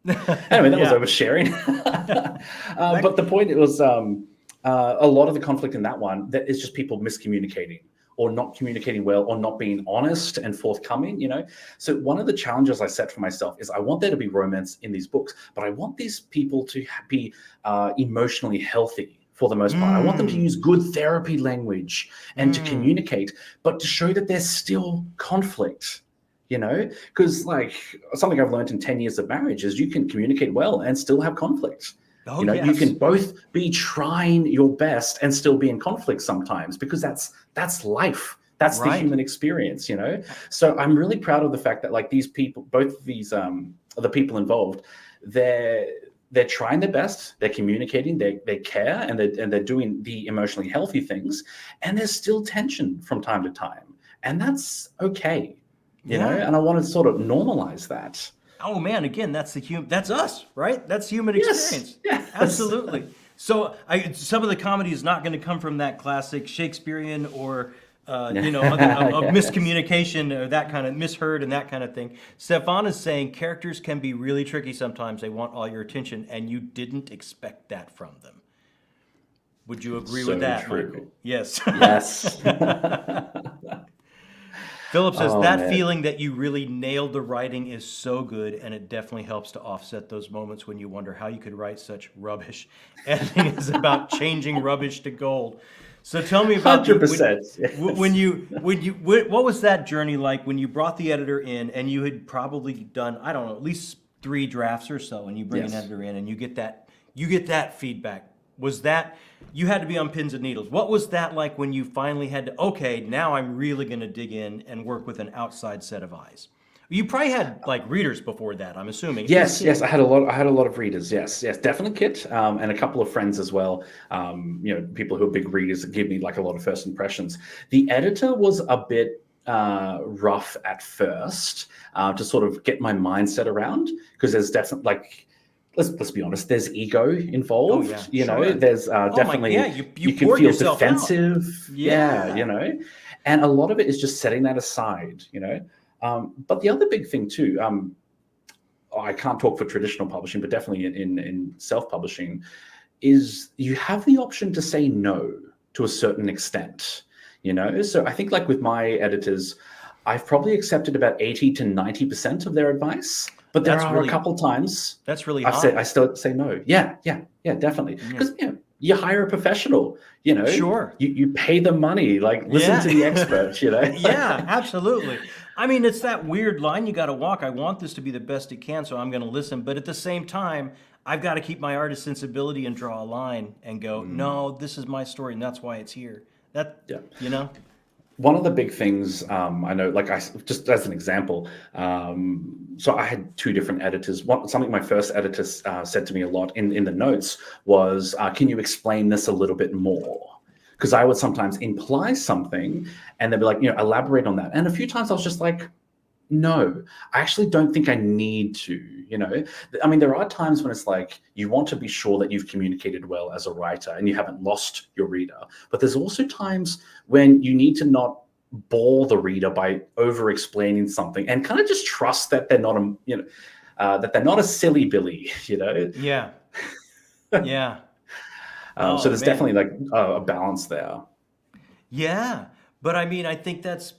Anyway, that was Yeah. oversharing. But the point it was a lot of the conflict in that one that is just people miscommunicating or not communicating well or not being honest and forthcoming, you know. So one of the challenges I set for myself is I want there to be romance in these books, but I want these people to be emotionally healthy for the most part. I want them to use good therapy language and to communicate, but to show that there's still conflict, you know, because like something I've learned in 10 years of marriage is you can communicate well and still have conflict. Oh, You know, you yes. can both be trying your best and still be in conflict sometimes because that's life. That's the Right. human experience, you know. So I'm really proud of the fact that like these people, both of these the people involved, they're trying their best, they're communicating, they care, and they're doing the emotionally healthy things, and there's still tension from time to time, and that's okay, you know. Yeah. And I want to sort of normalize that. Oh man, again, that's us, right? That's human Yes, experience. yes. Absolutely. So some of the comedy is not going to come from that classic Shakespearean or of Yes. miscommunication or that kind of misheard and that kind of thing. Stefan is saying characters can be really tricky sometimes. They want all your attention, and you didn't expect that from them. Would you agree So with that, true. Michael? Yes. Yes. Philip says Oh, that man. feeling that you really nailed the writing is so good, and it definitely helps to offset those moments when you wonder how you could write such rubbish. Editing is about changing rubbish to gold. So tell me about 100%. what was that journey like when you brought the editor in and you had probably done, I don't know, at least 3 drafts or so, and you bring Yes. an editor in and you get that You get that feedback. Was that, you had to be on pins and needles. What was that like when you finally had to, okay, now I'm really going to dig in and work with an outside set of eyes? You probably had like readers before that, I'm assuming. Yes, yes, I had a lot of readers. Yes, yes, definitely Kit, and a couple of friends as well. People who are big readers that give me like a lot of first impressions. The editor was a bit rough at first to sort of get my mindset around, because there's definitely like, let's be honest, there's ego involved. Oh, yeah, sure. There's definitely you can poured feel yourself out. defensive. Yeah, and a lot of it is just setting that aside. But the other big thing too, I can't talk for traditional publishing, but definitely in self-publishing, is you have the option to say no to a certain extent. So I think like with my editors, I've probably accepted about 80 to 90% of their advice, but there are a couple times that's really I still say no. Yeah, definitely, because you hire a professional. Sure, you pay them money, like listen to the expert. Yeah, absolutely. I mean, it's that weird line you got to walk. I want this to be the best it can, so I'm going to listen. But at the same time, I've got to keep my artist sensibility and draw a line and go, no, this is my story, and that's why it's here. One of the big things I know, like just as an example, so I had two different editors. Something my first editor said to me a lot in the notes was, can you explain this a little bit more? Because I would sometimes imply something and they'd be like, elaborate on that. And a few times I was just like, no, I actually don't think I need to. I mean, there are times when it's like you want to be sure that you've communicated well as a writer and you haven't lost your reader. But there's also times when you need to not bore the reader by over explaining something and kind of just trust that they're not a silly Billy. Yeah. So there's definitely like a balance there. Yeah, but I mean, I think that's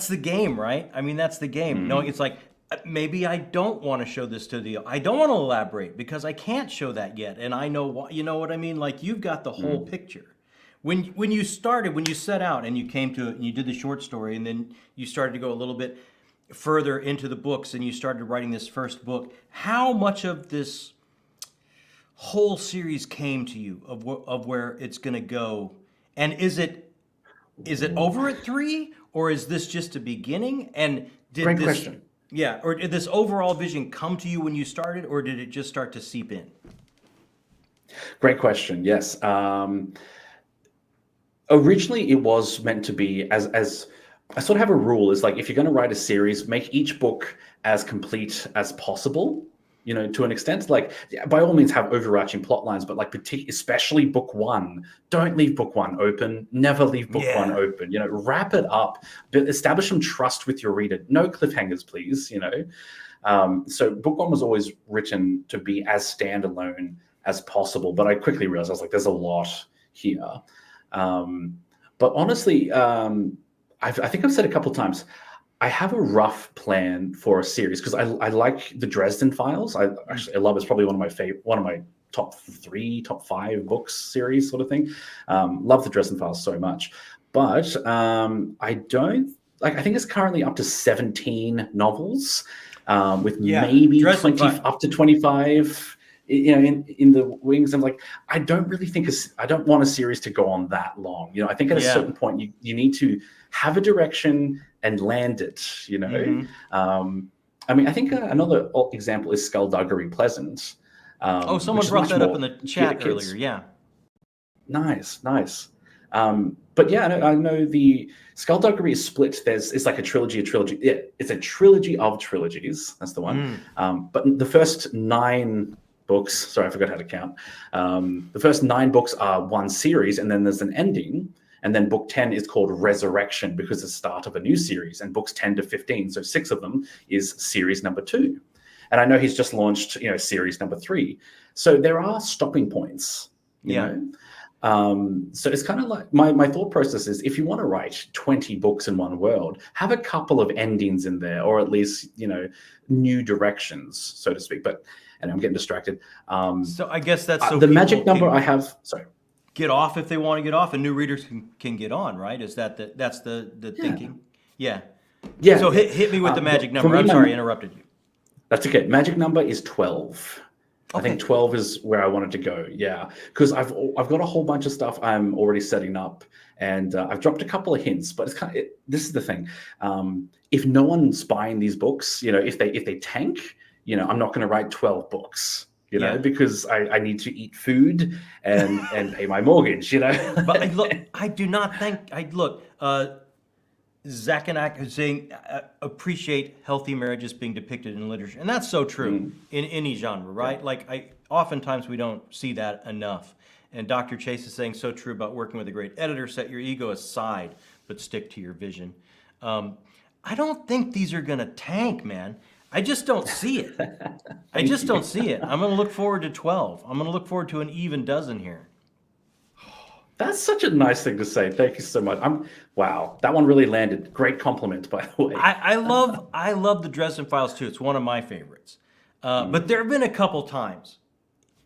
the game, right? I mean, that's the game. No, it's like, maybe I don't want to show this to I don't want to elaborate because I can't show that yet. And I know what, you know what I mean? Like, you've got the whole picture. When you set out and you came to it and you did the short story and then you started to go a little bit further into the books and you started writing this first book, how much of this whole series came to you of where it's going to go? And is it over at 3, or is this just a beginning? And Great question. Yeah, or did this overall vision come to you when you started, or did it just start to seep in? Great question. Yes. Originally, it was meant to be as I sort of have a rule, is like, if you're going to write a series, make each book as complete as possible. To an extent, like, by all means have overarching plot lines, but like especially book 1, don't leave book 1 open. Never leave book 1 open. Wrap it up, but establish some trust with your reader. No cliffhangers, please. So book 1 was always written to be as standalone as possible, but I quickly realized, I was like, there's a lot here. But honestly, I think I've said a couple of times, I have a rough plan for a series because I like the Dresden Files. I love it. It's probably one of my top 3, top 5 books series sort of thing. Love the Dresden Files so much, but I don't like. I think it's currently up to 17 novels, with maybe Dresden 20 up to 25. In the wings. I'm like, I don't really think I don't want a series to go on that long. I think at a certain point you need to have a direction and land it. I mean, I think another example is Skullduggery Pleasant. Someone brought that up in the chat earlier. Yeah. Nice. But yeah, I know the Skullduggery is split. It's like a trilogy. Yeah, it's a trilogy of trilogies. That's the one. But the first 9 books, sorry, I forgot how to count. The first 9 books are one series, and then there's an ending. And then book 10 is called Resurrection because it's the start of a new series. And books 10 to 15, so 6 of them, is series number 2. And I know he's just launched, series number 3. So there are stopping points, you know. So it's kind of like my thought process is, if you want to write 20 books in one world, have a couple of endings in there, or at least, new directions, so to speak. And I'm getting distracted. So I guess that's so the magic number I have. Sorry. Get off if they want to get off, and new readers can get on, right? Is that's the thinking? Yeah. So hit me with the magic number. I'm sorry, I interrupted you. That's okay. Magic number is 12. I Okay. think 12 is where I wanted to go. Yeah, because I've got a whole bunch of stuff I'm already setting up, and I've dropped a couple of hints. But it's this is the thing: if no one's buying these books, if they tank, I'm not going to write 12 books. Yeah. Because I need to eat food and pay my mortgage. But I do not think Zach and I are saying appreciate healthy marriages being depicted in literature, and that's so true in any genre, right? Yeah. Like oftentimes we don't see that enough. And Dr. Chase is saying so true about working with a great editor. Set your ego aside, but stick to your vision. I don't think these are gonna tank, man. I just don't see it. I just don't see it. I'm gonna look forward to 12. I'm gonna look forward to an even dozen here. That's such a nice thing to say. Thank you so much. Wow, that one really landed. Great compliment, by the way. I love the Dresden Files too. It's one of my favorites. But there have been a couple times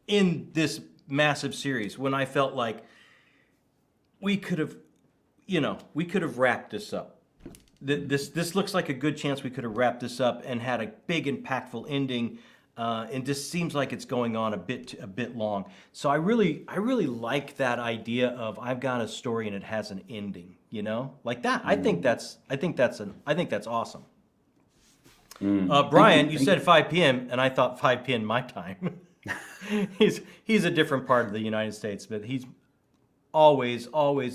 in this massive series when I felt like we could have wrapped this up. This looks like a good chance we could have wrapped this up and had a big impactful ending. And this seems like it's going on a bit long. So I really like that idea of I've got a story and it has an ending, like that. I think that's awesome. Brian, you said 5 p.m. and I thought 5 p.m. my time. he's a different part of the United States, but he's always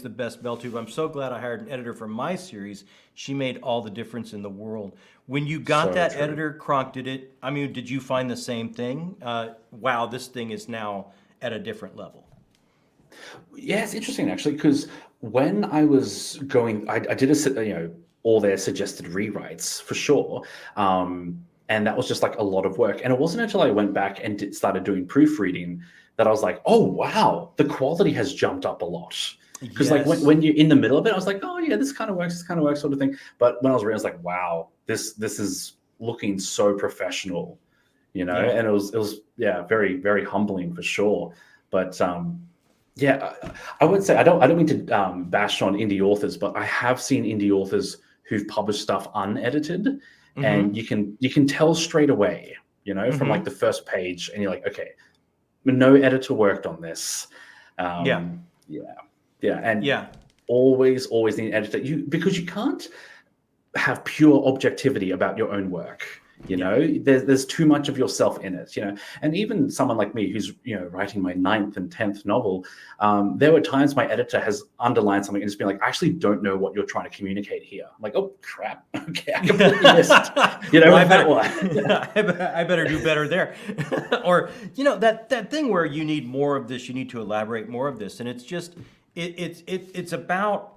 the best bell tube. I'm so glad I hired an editor for my series. She made all the difference in the world. When you got So that true. editor, Kronk, did you find the same thing? Wow, this thing is now at a different level. Yeah, it's interesting actually, because when I was going, I did all their suggested rewrites for sure. And that was just like a lot of work. And it wasn't until I went back and started doing proofreading that I was like, oh, wow, the quality has jumped up a lot. Because like when you're in the middle of it, I was like, oh yeah, this kind of works sort of thing. But when I was reading, I was like, wow, this is looking so professional, and it was very, very humbling for sure. But yeah, I would say I don't mean to bash on indie authors, but I have seen indie authors who've published stuff unedited, and you can tell straight away, from like the first page, and you're like, okay, no editor worked on this. And always need an editor. Because you can't have pure objectivity about your own work. There's too much of yourself in it. And even someone like me who's writing my 9th and 10th novel, there were times my editor has underlined something and just been like, I actually don't know what you're trying to communicate here. I'm like, oh crap, okay, I completely missed. I better do better there. Or that thing where you need more of this, you need to elaborate more of this, and it's just it's about.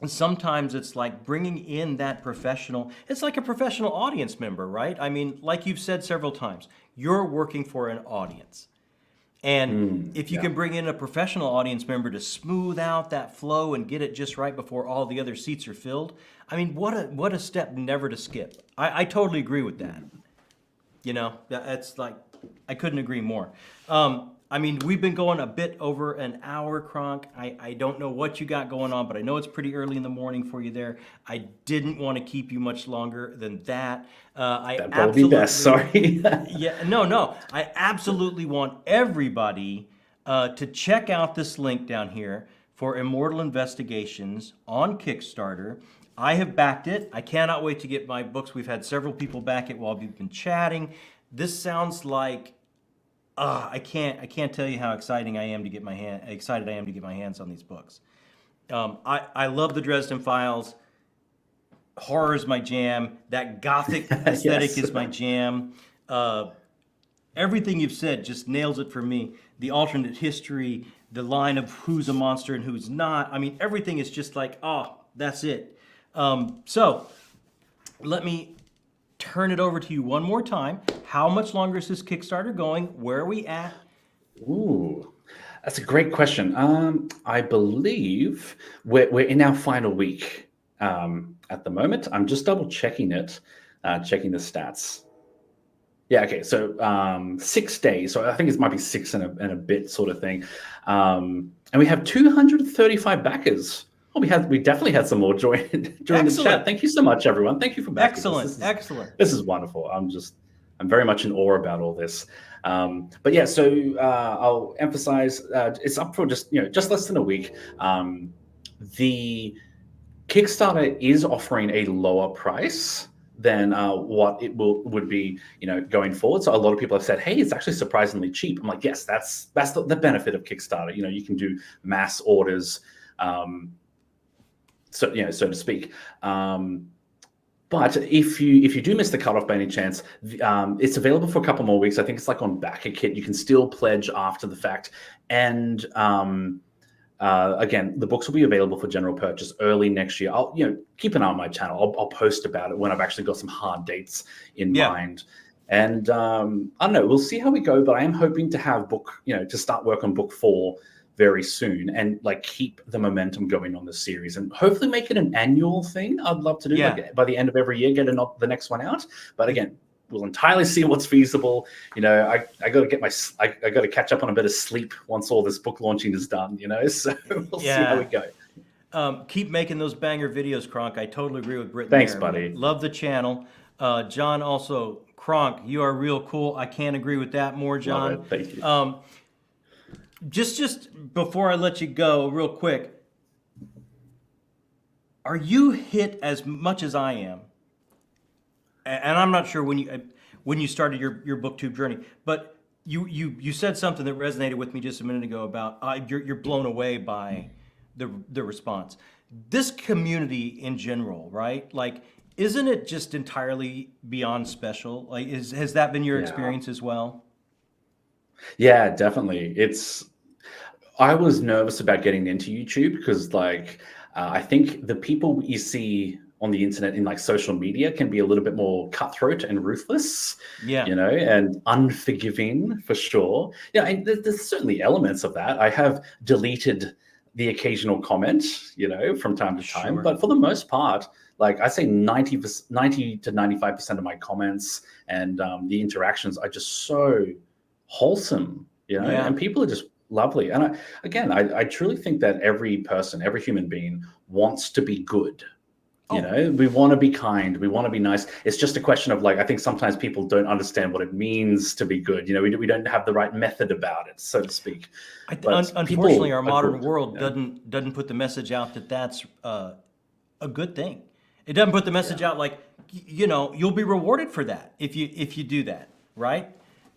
Sometimes it's like bringing in that professional. It's like a professional audience member, right? I mean, like you've said several times, you're working for an audience. And if you can bring in a professional audience member to smooth out that flow and get it just right before all the other seats are filled, I mean, what a step never to skip. I totally agree with that. That's like, I couldn't agree more. I mean, we've been going a bit over an hour, Kronk. I don't know what you got going on, but I know it's pretty early in the morning for you there. I didn't want to keep you much longer than that. That will be best, sorry. No. I absolutely want everybody to check out this link down here for Immortal Investigations on Kickstarter. I have backed it. I cannot wait to get my books. We've had several people back it while we've been chatting. This sounds like I can't tell you how excited I am to get my hands on these books. I love the Dresden Files. Horror is my jam. That gothic aesthetic is my jam. Everything you've said just nails it for me. The alternate history, the line of who's a monster and who's not. I mean, everything is just like, that's it. So let me turn it over to you one more time. How much longer is this Kickstarter going? Where are we at? Ooh, that's a great question. I believe we're in our final week at the moment. I'm just double checking it, checking the stats. Yeah, okay, so 6 days. So I think it might be 6 and a bit sort of thing. And we have 235 backers. Oh, we definitely had some more join the chat. Thank you so much, everyone. Thank you for backing us. Excellent. This is wonderful. I'm just I'm very much in awe about all this. But yeah, so I'll emphasize it's up for just less than a week. The Kickstarter is offering a lower price than what it would be, going forward. So a lot of people have said, "Hey, it's actually surprisingly cheap." I'm like, "Yes, that's the benefit of Kickstarter. You can do mass orders, so to speak." But if you do miss the cutoff by any chance, it's available for a couple more weeks. I think it's like on BackerKit. You can still pledge after the fact, and again, the books will be available for general purchase early next year. I'll keep an eye on my channel. I'll post about it when I've actually got some hard dates in mind. And I don't know. We'll see how we go. But I am hoping to have to start work on book 4 very soon, and like keep the momentum going on the series, and hopefully make it an annual thing. I'd love to do like by the end of every year, get the next one out. But again, we'll entirely see what's feasible. I got to I got to catch up on a bit of sleep once all this book launching is done. So we'll see how we go. Keep making those banger videos, Kronk. I totally agree with Britton. Thanks, buddy. Love the channel. John also, Kronk, you are real cool. I can't agree with that more, John. Love it. Thank you. Just before I let you go, real quick, are you hit as much as I am? And I'm not sure when you started your booktube journey, but you said something that resonated with me just a minute ago about you're blown away by the response. This community in general, right? Like, isn't it just entirely beyond special? Like, has that been your experience as well? Yeah, definitely. I was nervous about getting into YouTube because I think the people you see on the internet in like social media can be a little bit more cutthroat and ruthless, and unforgiving for sure. Yeah, and there's certainly elements of that. I have deleted the occasional comment, from time to time, but for the most part, like I say 90 to 95% of my comments and the interactions are just so wholesome, and people are just lovely. And I truly think that every person, every human being wants to be good. We want to be kind, we want to be nice. It's just a question of I think sometimes people don't understand what it means to be good. We don't have the right method about it, so to speak. Unfortunately, our modern world doesn't put the message out that that's a good thing. It doesn't put the message out you'll be rewarded for that if you do that, right?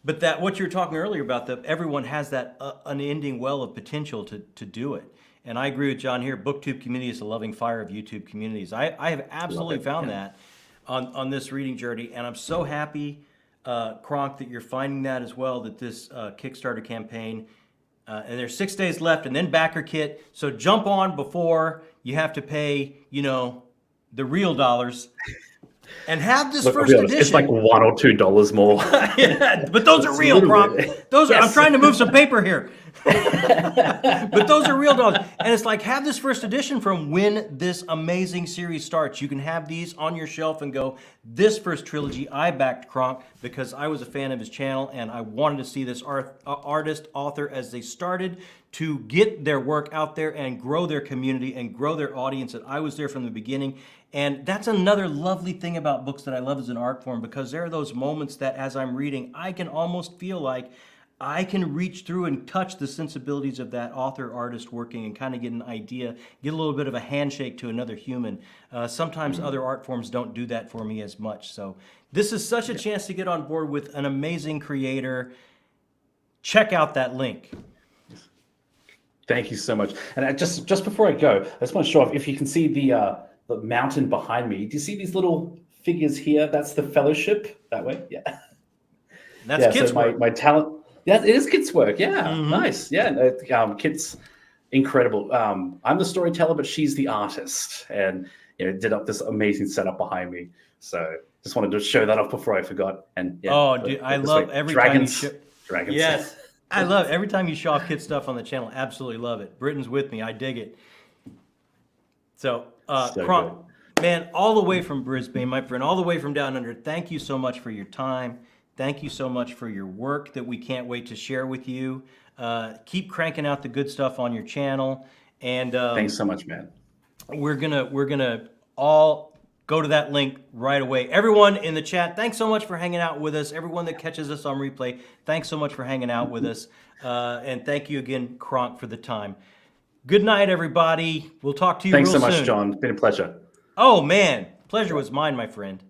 But that what you were talking earlier about, that everyone has that unending well of potential to do it. And I agree with John here. BookTube community is the loving fire of YouTube communities. I have absolutely found that on this reading journey, and I'm so happy, Kronk, that you're finding that as well. That this Kickstarter campaign, and there's 6 days left, and then BackerKit. So jump on before you have to pay, the real dollars. And have this first edition. It's like $1 or $2 more. Yeah, but those are real, Kronk. Those are. I'm trying to move some paper here. But those are real dollars. And it's like, have this first edition from when this amazing series starts. You can have these on your shelf and go, this first trilogy, I backed Kronk because I was a fan of his channel and I wanted to see this artist, author, as they started to get their work out there and grow their community and grow their audience. And I was there from the beginning. And that's another lovely thing about books that I love as an art form, because there are those moments that as I'm reading, I can almost feel like I can reach through and touch the sensibilities of that author, artist working and kind of get an idea, get a little bit of a handshake to another human. Sometimes other art forms don't do that for me as much. So this is such a chance to get on board with an amazing creator. Check out that link. Thank you so much. And just before I go, I just want to show off, if you can see the mountain behind me. Do you see these little figures here? That's the fellowship that way. Yeah. That's Kit's work. My talent. Yeah, it is Kit's work. Yeah. Nice. Yeah. Kit's incredible. I'm the storyteller, but she's the artist, and did up this amazing setup behind me. So just wanted to show that off before I forgot. And dude, I love every dragons. time you Dragons. Yes. I love every time you show off Kit stuff on the channel. Absolutely love it. Britton's with me. I dig it. So Kronk, man, all the way from Brisbane, my friend, all the way from down under, thank you so much for your time. Thank you so much for your work that we can't wait to share with you. Keep cranking out the good stuff on your channel. And thanks so much, man. We're gonna all go to that link right away. Everyone in the chat, thanks so much for hanging out with us. Everyone that catches us on replay, thanks so much for hanging out with us. And thank you again, Kronk, for the time. Good night, everybody. We'll talk to you Thanks real so much, soon. John. It's been a pleasure. Oh, man. Pleasure was mine, my friend.